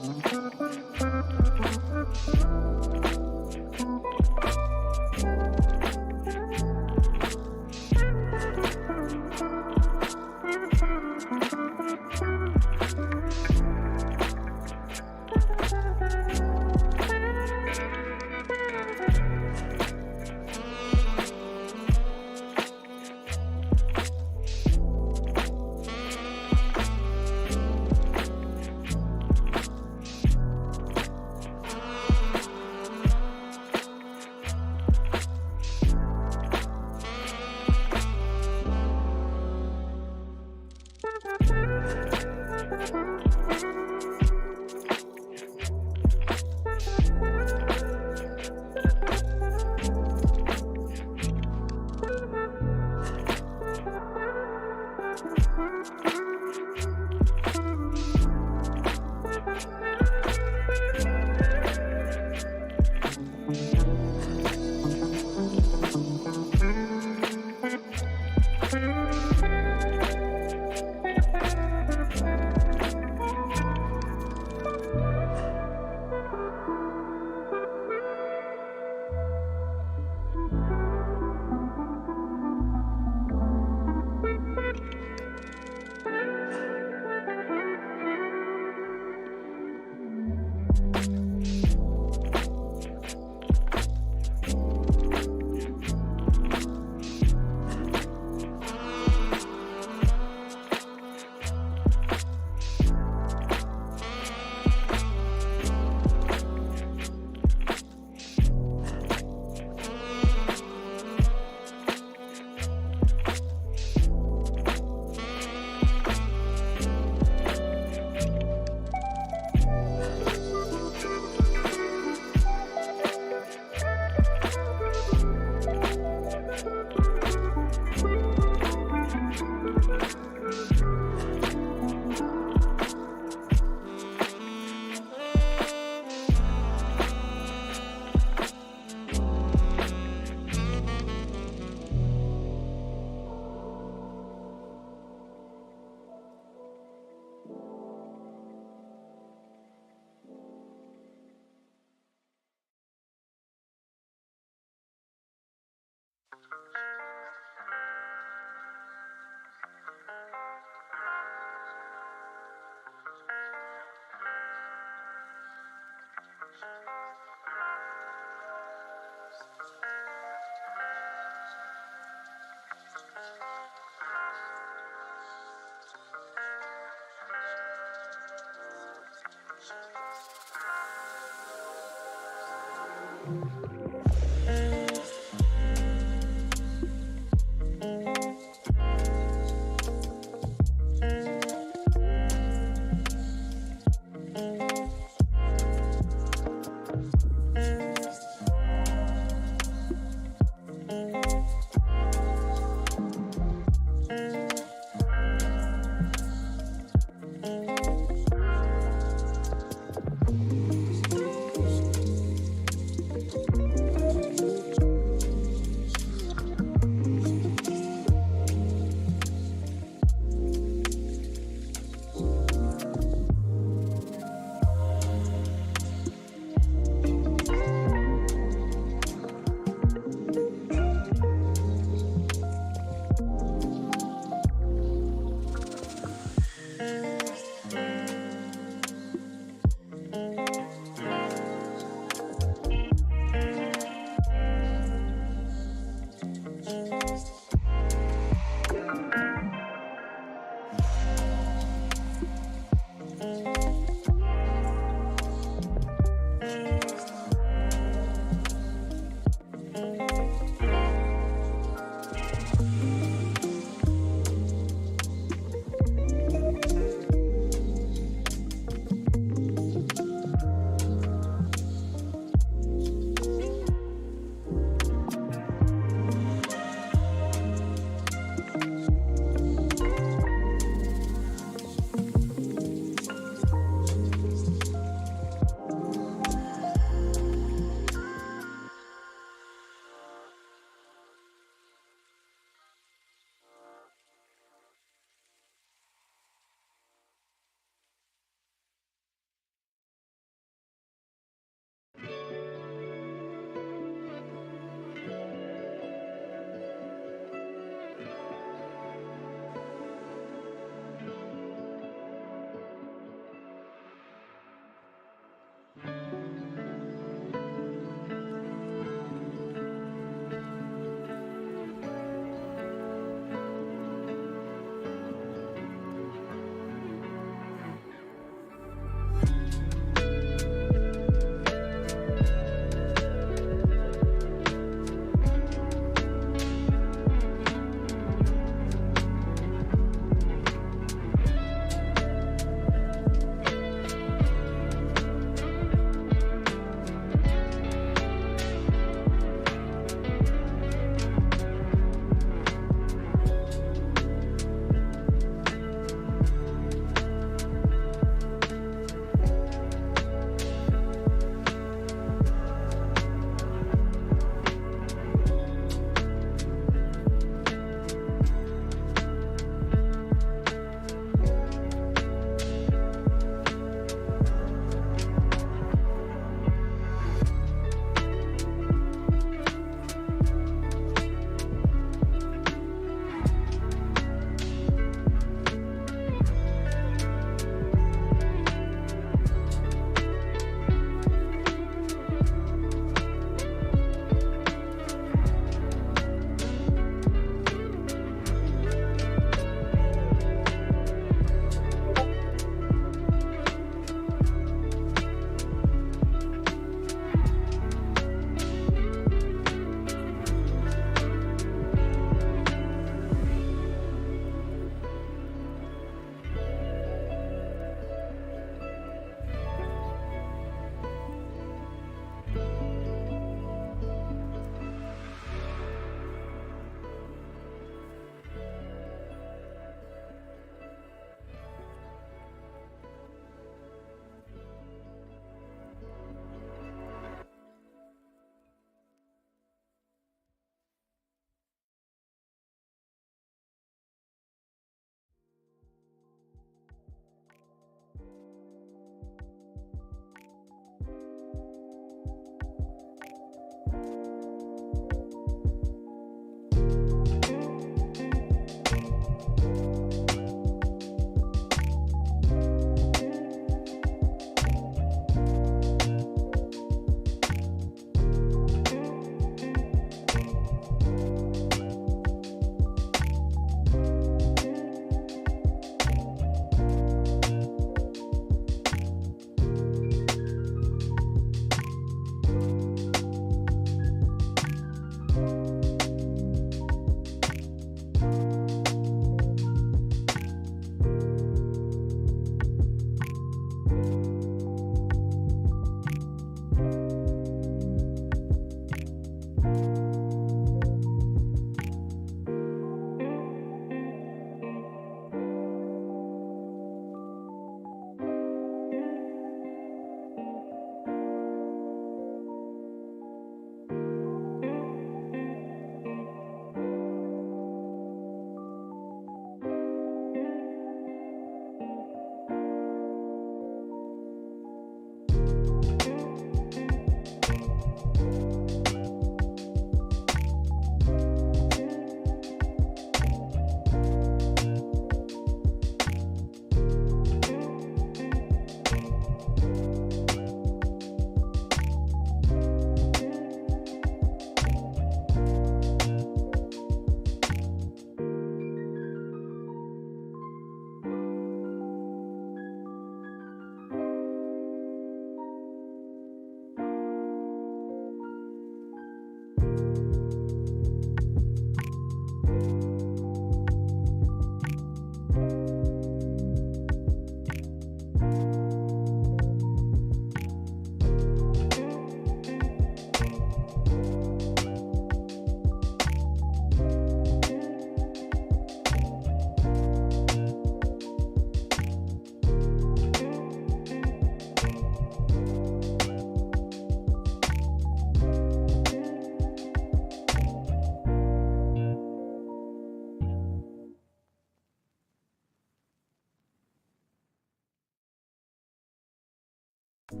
Ladies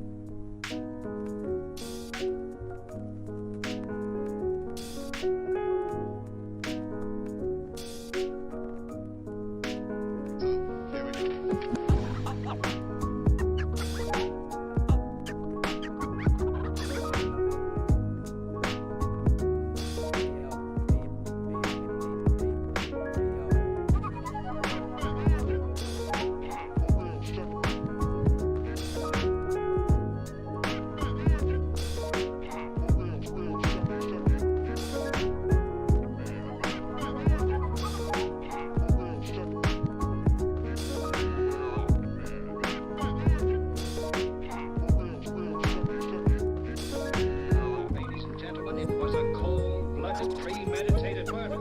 and gentlemen, it was a cold-blooded, premeditated murder.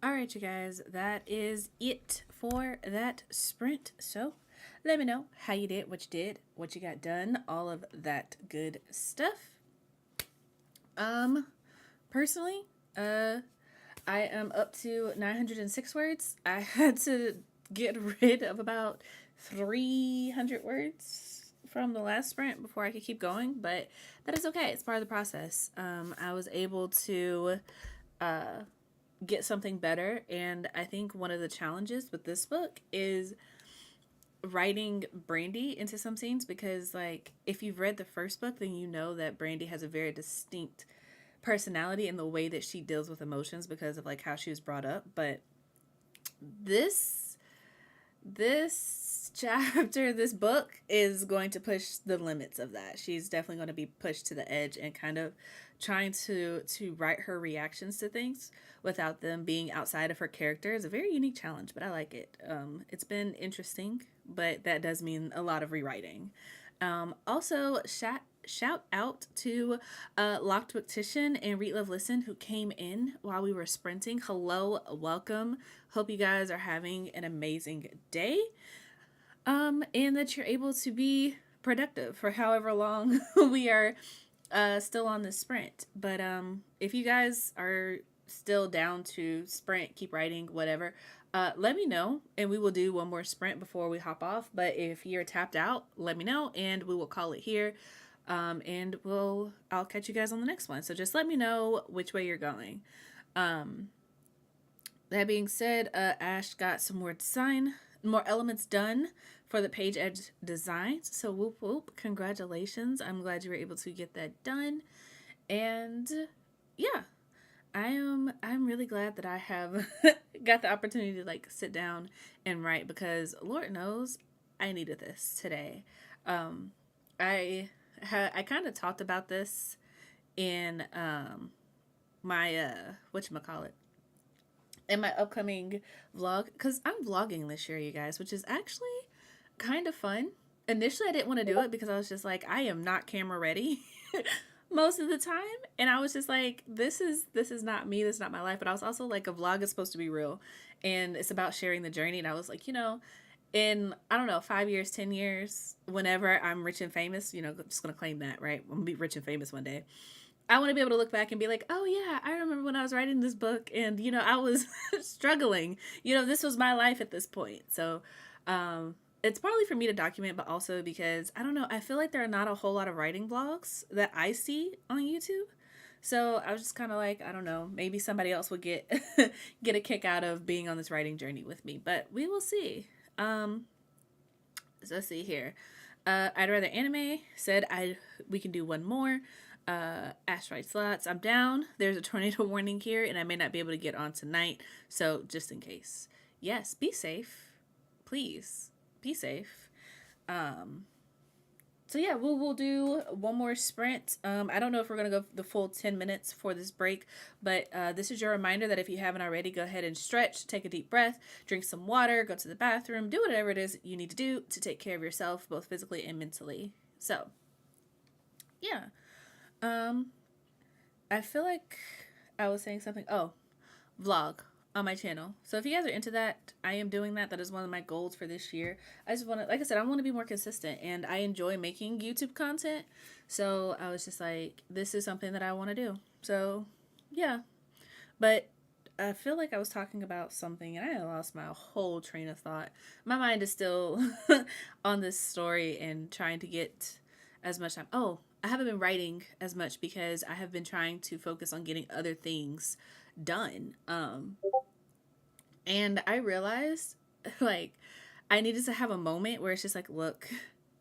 All right, you guys, that is it for that sprint. So let me know how you did, what you got done, all of that good stuff. Personally, I am up to 906 words. I had to get rid of about 300 words from the last sprint before I could keep going, but that is okay. It's part of the process. I was able to get something better, and I think one of the challenges with this book is writing Brandy into some scenes, because like if you've read the first book, then you know that Brandy has a very distinct personality in the way that she deals with emotions because of like how she was brought up. But this chapter, this book is going to push the limits of that. She's definitely going to be pushed to the edge and kind of trying to write her reactions to things without them being outside of her character is a very unique challenge, but I like it. It's been interesting, but that does mean a lot of rewriting. Also, shout out to Locked Booktician and Read Love Listen, who came in while we were sprinting. Hello, welcome. Hope you guys are having an amazing day. And that you're able to be productive for however long we are still on the sprint. But if you guys are still down to sprint, keep writing, whatever, let me know and we will do one more sprint before we hop off. But if you're tapped out, let me know and we will call it here. And I'll catch you guys on the next one. So just let me know which way you're going. That being said, Ash got some more elements done for the page edge designs. So whoop whoop, congratulations! I'm glad you were able to get that done. And yeah, I'm really glad that I have got the opportunity to like sit down and write, because Lord knows I needed this today. Um, I I kind of talked about this in my whatchamacallit, in my upcoming vlog, because I'm vlogging this year, you guys, which is actually kind of fun. Initially, I didn't want to do it because I was just like, I am not camera ready most of the time, and I was just like, this is not me, this is not my life. But I was also like, a vlog is supposed to be real, and it's about sharing the journey. And I was like, in, I don't know, 5 years, 10 years, whenever I'm rich and famous, I'm just gonna claim that, right? I'm gonna be rich and famous one day. I want to be able to look back and be like, oh yeah, I remember when I was writing this book, and I was struggling. This was my life at this point. So, it's partly for me to document, but also because I don't know, I feel like there are not a whole lot of writing vlogs that I see on YouTube. So I was just kind of like, I don't know, maybe somebody else would get get a kick out of being on this writing journey with me, but we will see. So let's see here. I'd rather anime said we can do one more. Ash writes lots. I'm down. There's a tornado warning here, and I may not be able to get on tonight. So just in case. Yes, be safe. Please be safe. So yeah, we'll do one more sprint. I don't know if we're gonna go the full 10 minutes for this break, but this is your reminder that if you haven't already, go ahead and stretch, take a deep breath, drink some water, go to the bathroom, do whatever it is you need to do to take care of yourself, both physically and mentally. So yeah, I feel like I was saying something. Oh, vlog on my channel. So if you guys are into that, I am doing that. That is one of my goals for this year. I just want to, like I said, I want to be more consistent, and I enjoy making YouTube content. So I was just like, this is something that I want to do. So yeah, but I feel like I was talking about something and I lost my whole train of thought. My mind is still on this story and trying to get as much time. Oh, I haven't been writing as much because I have been trying to focus on getting other things done. And I realized, like, I needed to have a moment where it's just like, look,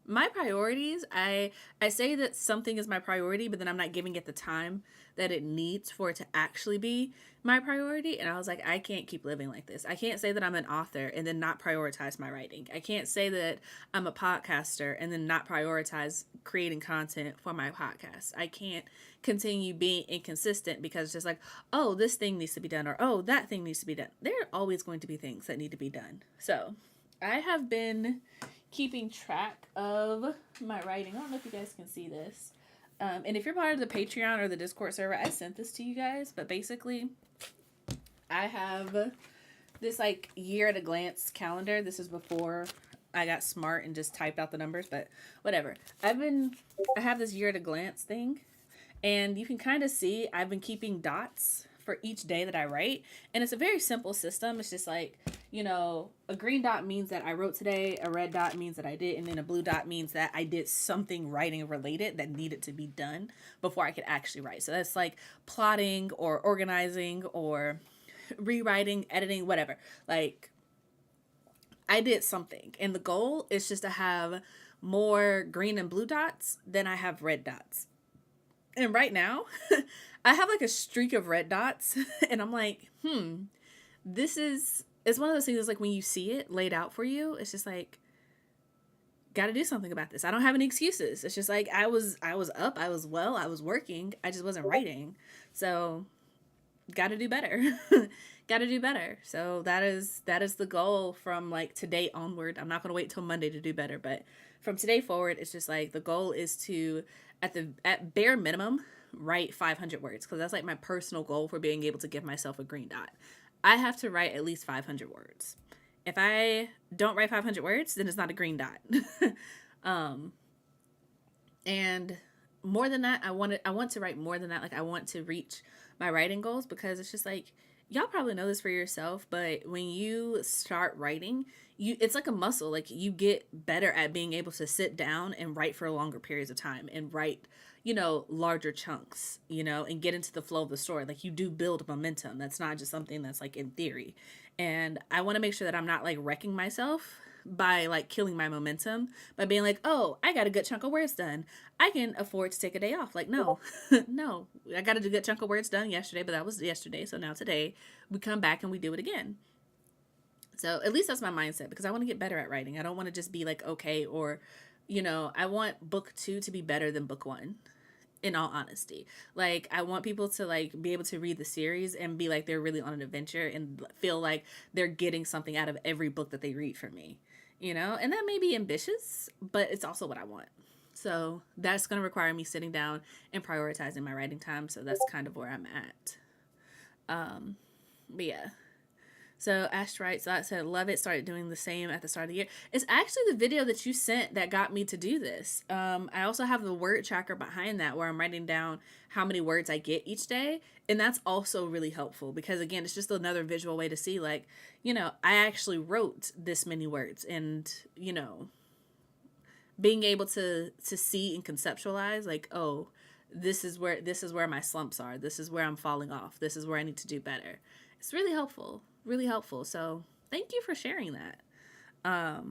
my priorities, I say that something is my priority, but then I'm not giving it the time that it needs for it to actually be my priority. And I was like, I can't keep living like this. I can't say that I'm an author and then not prioritize my writing. I can't say that I'm a podcaster and then not prioritize creating content for my podcast. I can't continue being inconsistent because it's just like, oh, this thing needs to be done, or oh, that thing needs to be done. There are always going to be things that need to be done. So I have been keeping track of my writing. I don't know if you guys can see this. And if you're part of the Patreon or the Discord server, I sent this to you guys. But basically, I have this like year at a glance calendar. This is before I got smart and just typed out the numbers, but whatever. I have this year at a glance thing, and you can kind of see I've been keeping dots for each day that I write. And it's a very simple system. It's just like, a green dot means that I wrote today, a red dot means that I didn't, and a blue dot means that I did something writing related that needed to be done before I could actually write. So that's like plotting or organizing or rewriting, editing, whatever. Like, I did something. And the goal is just to have more green and blue dots than I have red dots. And right now, I have like a streak of red dots, and I'm like, it's one of those things that's like when you see it laid out for you, it's just like, gotta do something about this. I don't have any excuses. It's just like, I was up, I was working, I just wasn't writing. So, gotta do better. Gotta do better. So that is the goal from like today onward. I'm not gonna wait till Monday to do better, but from today forward, it's just like the goal is to at bare minimum write 500 words, because that's like my personal goal for being able to give myself a green dot. I have to write at least 500 words. If I don't write 500 words, then it's not a green dot. And more than that, I want to write more than that. Like, I want to reach my writing goals, because it's just like, y'all probably know this for yourself, but when you start writing, it's like a muscle. Like you get better at being able to sit down and write for longer periods of time and write, larger chunks, and get into the flow of the story. Like you do build momentum. That's not just something that's like in theory. And I want to make sure that I'm not like wrecking myself by like killing my momentum by being like, oh, I got a good chunk of words done. I can afford to take a day off. Like, no, no, I got a good chunk of words done yesterday, but that was yesterday. So now today we come back and we do it again. So at least that's my mindset because I want to get better at writing. I don't want to just be like, okay, or, I want book 2 to be better than book 1. In all honesty, like I want people to like be able to read the series and be like they're really on an adventure and feel like they're getting something out of every book that they read from me, and that may be ambitious, but it's also what I want. So that's going to require me sitting down and prioritizing my writing time. So that's kind of where I'm at. But yeah, so Ash writes, so I said, love it. Started doing the same at the start of the year. It's actually the video that you sent that got me to do this. I also have the word tracker behind that where I'm writing down how many words I get each day. And that's also really helpful because, again, it's just another visual way to see, like, I actually wrote this many words and, being able to see and conceptualize, like, oh, this is where my slumps are. This is where I'm falling off. This is where I need to do better. It's really helpful. Really helpful. So thank you for sharing that. I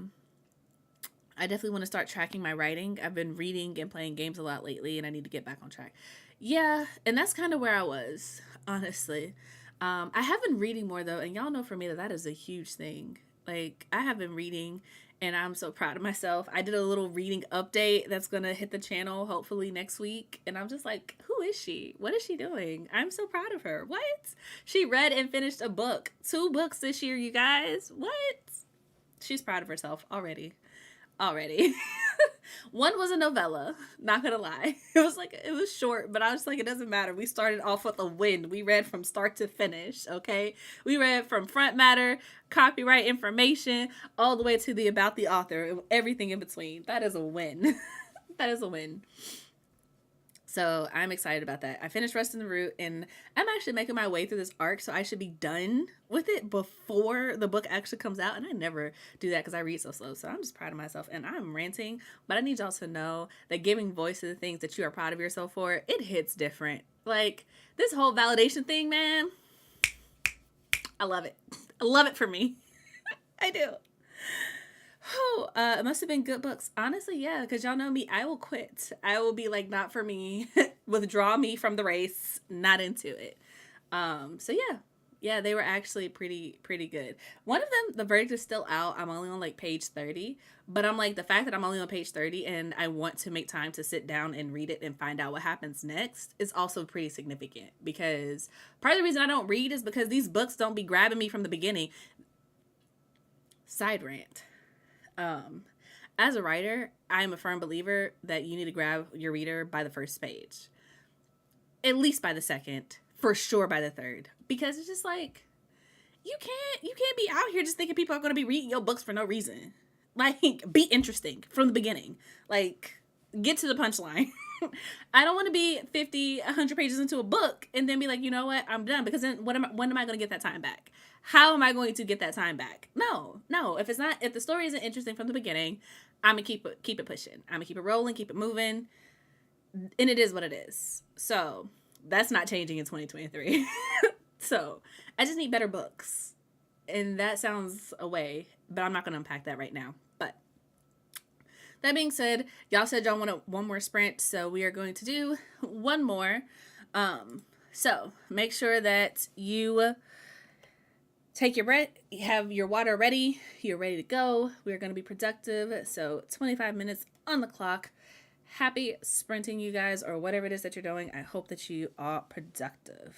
definitely want to start tracking my writing. I've been reading and playing games a lot lately and I need to get back on track. Yeah, and that's kind of where I was, honestly. I have been reading more though, and y'all know for me that is a huge thing. Like I have been reading and I'm so proud of myself. I did a little reading update that's going to hit the channel hopefully next week. And I'm just like, who is she? What is she doing? I'm so proud of her. What? She read and finished a book. 2 books this year, you guys. What? She's proud of herself already. One was a novella, not gonna lie. It was short, but I was like, it doesn't matter. We started off with a win. We read from start to finish, okay? We read from front matter, copyright information, all the way to the about the author, everything in between. That is a win. That is a win. So I'm excited about that. I finished Rust in the Root and I'm actually making my way through this arc. So I should be done with it before the book actually comes out. And I never do that because I read so slow. So I'm just proud of myself and I'm ranting. But I need y'all to know that giving voice to the things that you are proud of yourself for, it hits different. Like this whole validation thing, man. I love it. I love it for me. I do. Oh, it must have been good books. Honestly, yeah, because y'all know me, I will quit. I will be like, not for me. Withdraw me from the race. Not into it. So yeah, they were actually pretty good. One of them, the verdict is still out. I'm only on like page 30, but I'm like the fact that I'm only on page 30 and I want to make time to sit down and read it and find out what happens next is also pretty significant because part of the reason I don't read is because these books don't be grabbing me from the beginning. Side rant. As a writer, I'm a firm believer that you need to grab your reader by the first page. At least by the second, for sure by the third. Because it's just like, you can't be out here just thinking people are going to be reading your books for no reason. Like, be interesting from the beginning. Like, get to the punchline. I don't want to be 50, 100 pages into a book and then be like, you know what, I'm done. Because then when am I going to get that time back? How am I going to get that time back? No. If the story isn't interesting from the beginning, I'm gonna keep it pushing. I'm gonna keep it rolling, keep it moving, and it is what it is. So that's not changing in 2023. So I just need better books, and that sounds away, but I'm not gonna unpack that right now. But that being said, y'all said y'all want one more sprint, so we are going to do one more. So make sure that you take your breath, have your water ready, you're ready to go. We're going to be productive. So 25 minutes on the clock. Happy sprinting, you guys, or whatever it is that you're doing. I hope that you are productive.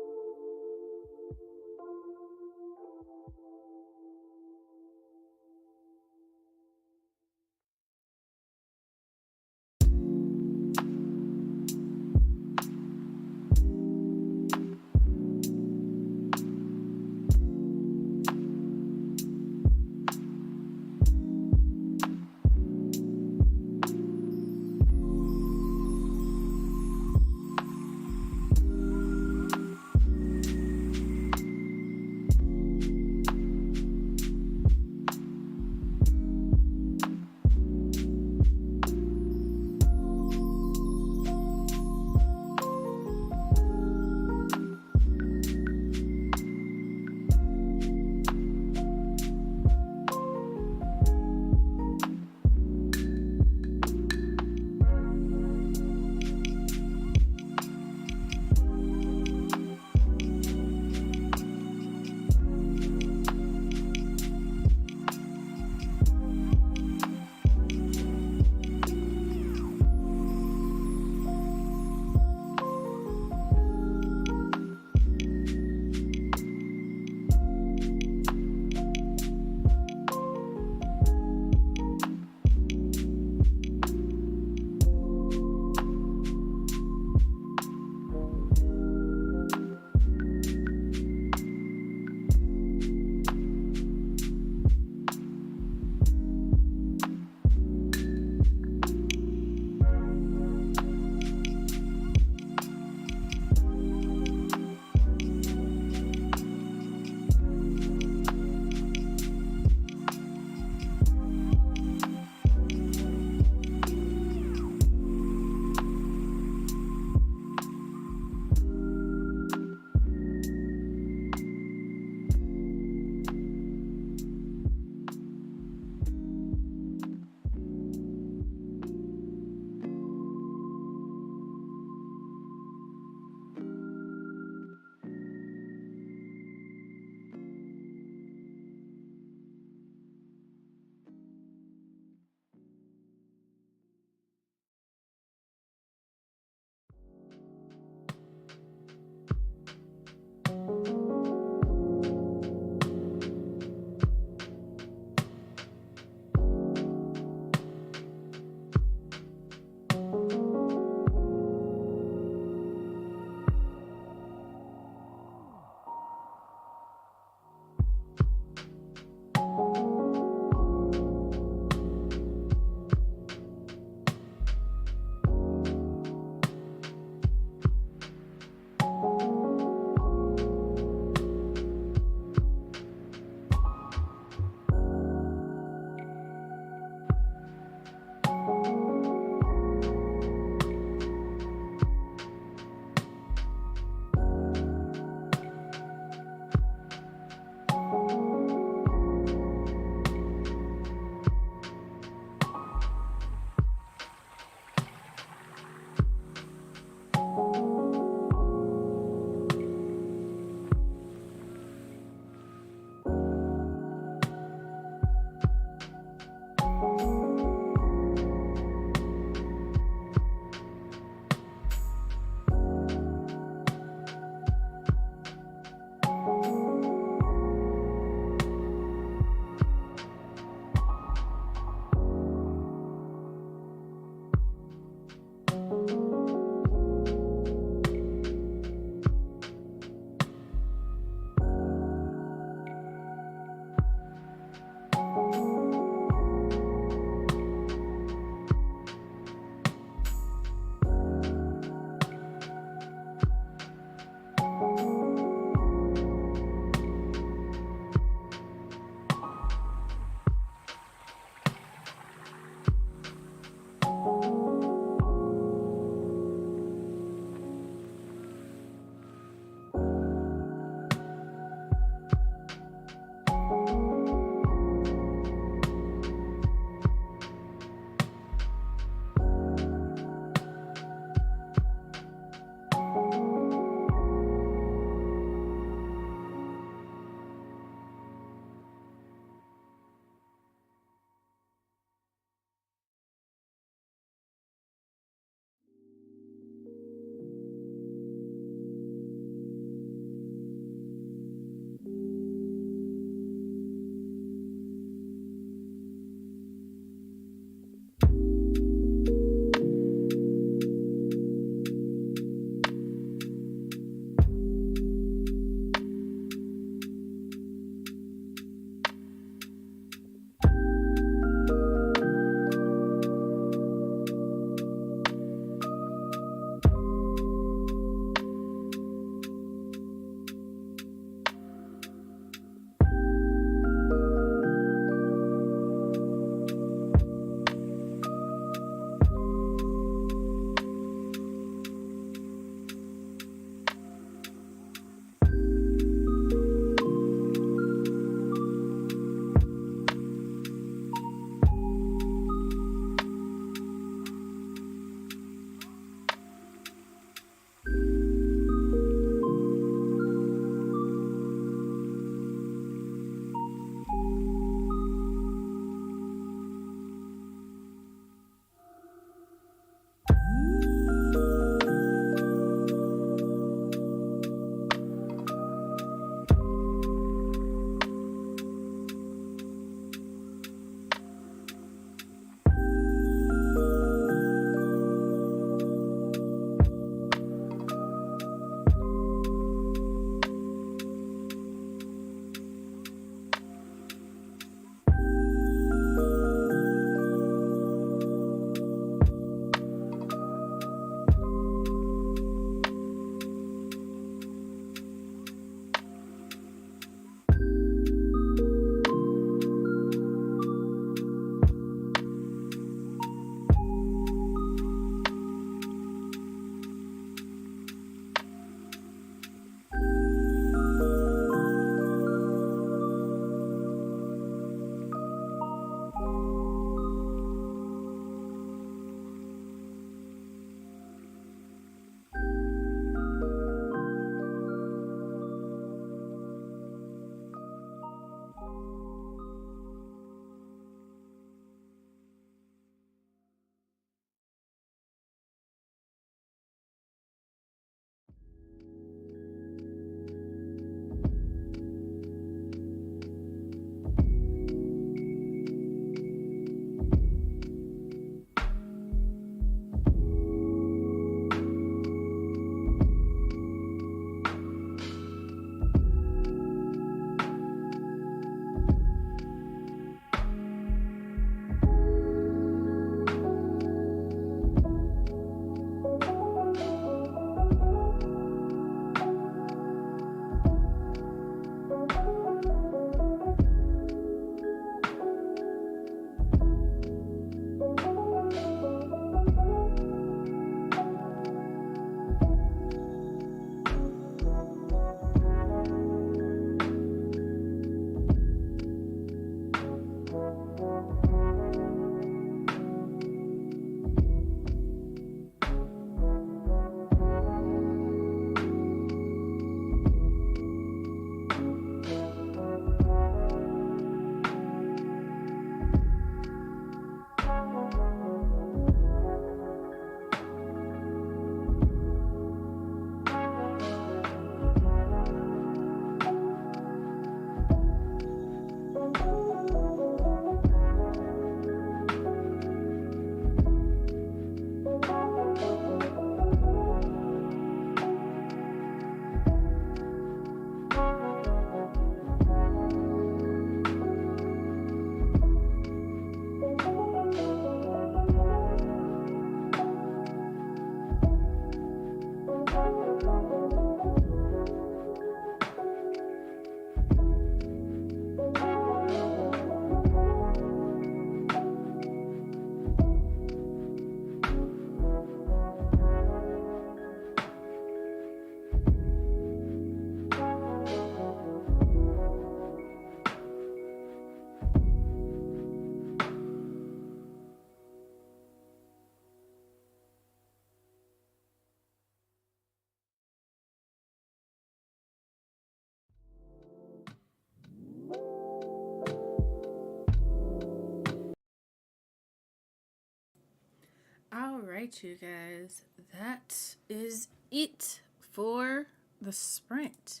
right, you guys. That is it for the sprint.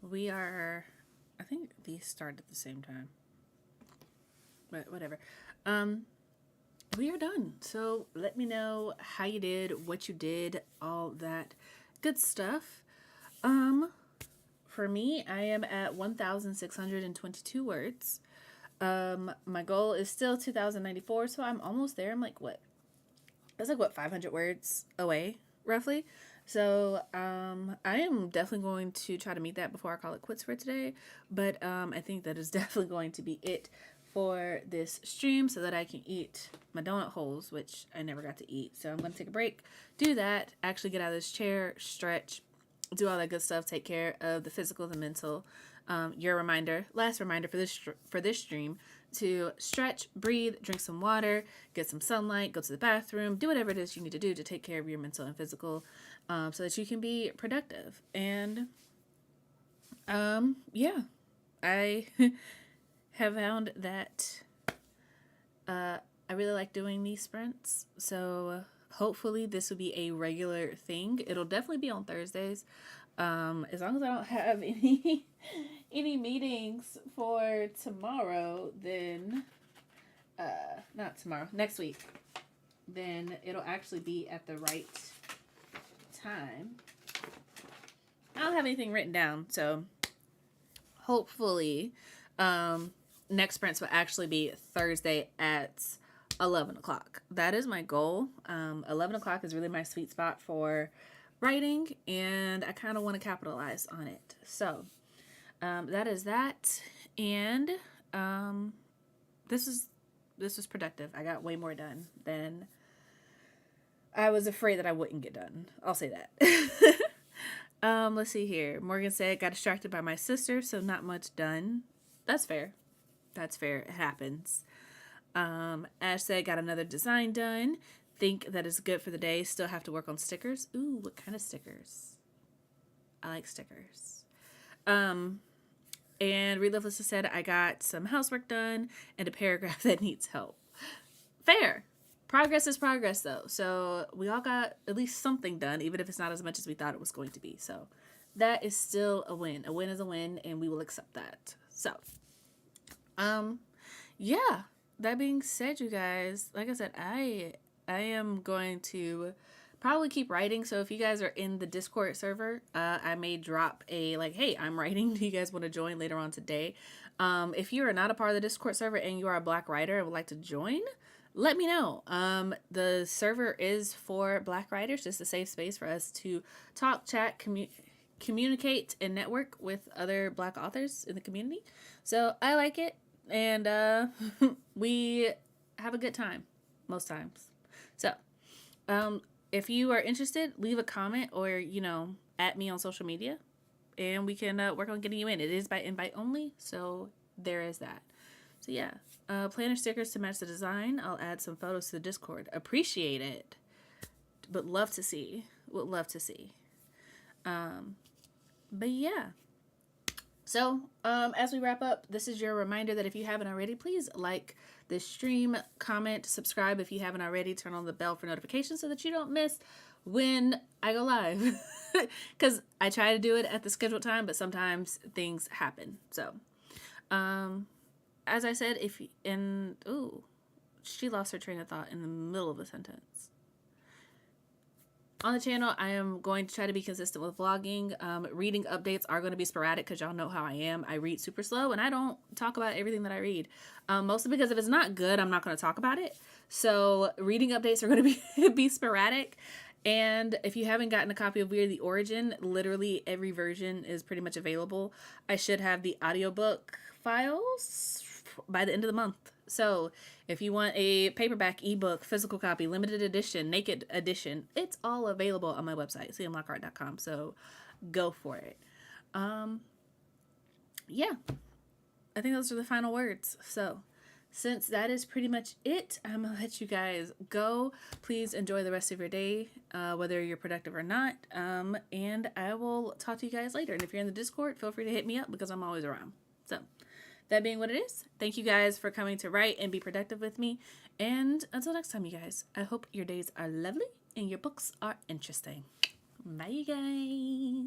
We are, I think these start at the same time, but whatever. We are done. So let me know how you did, what you did, all that good stuff. For me, I am at 1,622 words. My goal is still 2,094, so I'm almost there. I'm like, what? That's like, what, 500 words away, roughly? So, I am definitely going to try to meet that before I call it quits for today. But, I think that is definitely going to be it for this stream so that I can eat my donut holes, which I never got to eat. So I'm going to take a break, do that, actually get out of this chair, stretch, do all that good stuff, take care of the physical, the mental. Your reminder, last reminder for this stream, to stretch, breathe, drink some water, get some sunlight, go to the bathroom, do whatever it is you need to do to take care of your mental and physical, so that you can be productive. And yeah, I have found that I really like doing these sprints. So hopefully this will be a regular thing. It'll definitely be on Thursdays. As long as I don't have any meetings for tomorrow, then not tomorrow, next week, then it'll actually be at the right time. I don't have anything written down, so hopefully next sprints will actually be Thursday at 11 o'clock. That is my goal. 11 o'clock is really my sweet spot for writing, and I kind of want to capitalize on it. So that is that. And this was productive. I got way more done than I was afraid that I wouldn't get done. I'll say that. Let's see here. Morgan said, got distracted by my sister, so not much done. That's fair. That's fair. It happens. Ash said, got another design done. Think that is good for the day. Still have to work on stickers. Ooh, what kind of stickers? I like stickers. And Read Loveless said, I got some housework done and a paragraph that needs help. Fair. Progress is progress, though. So we all got at least something done, even if it's not as much as we thought it was going to be. So that is still a win. A win is a win, and we will accept that. So, yeah. That being said, you guys, like I said, I am going to probably keep writing. So if you guys are in the Discord server, I may drop a like, hey, I'm writing. Do you guys want to join later on today? If you are not a part of the Discord server and you are a Black writer and would like to join, let me know. The server is for Black writers, just a safe space for us to talk, chat, communicate, and network with other Black authors in the community. So I like it, and we have a good time most times. So if you are interested, leave a comment or, at me on social media, and we can work on getting you in. It is by invite only, so there is that. So yeah, planner stickers to match the design. I'll add some photos to the Discord. Appreciate it. Would love to see. Would love to see. But yeah. So, as we wrap up, this is your reminder that if you haven't already, please like this stream, comment, subscribe if you haven't already, turn on the bell for notifications so that you don't miss when I go live. Because I try to do it at the scheduled time, but sometimes things happen. So, as I said, she lost her train of thought in the middle of a sentence. On the channel, I am going to try to be consistent with vlogging. Reading updates are going to be sporadic because y'all know how I am. I read super slow and I don't talk about everything that I read. Mostly because if it's not good, I'm not going to talk about it. So reading updates are going to be sporadic. And if you haven't gotten a copy of Weird the Origin, literally every version is pretty much available. I should have the audiobook files by the end of the month. So if you want a paperback, ebook, physical copy, limited edition, naked edition, it's all available on my website, cmlockhart.com. So go for it. Yeah, I think those are the final words. So since that is pretty much it, I'm going to let you guys go. Please enjoy the rest of your day, whether you're productive or not. And I will talk to you guys later. And if you're in the Discord, feel free to hit me up because I'm always around. So that being what it is, thank you guys for coming to write and be productive with me. And until next time, you guys, I hope your days are lovely and your books are interesting. Bye, you guys.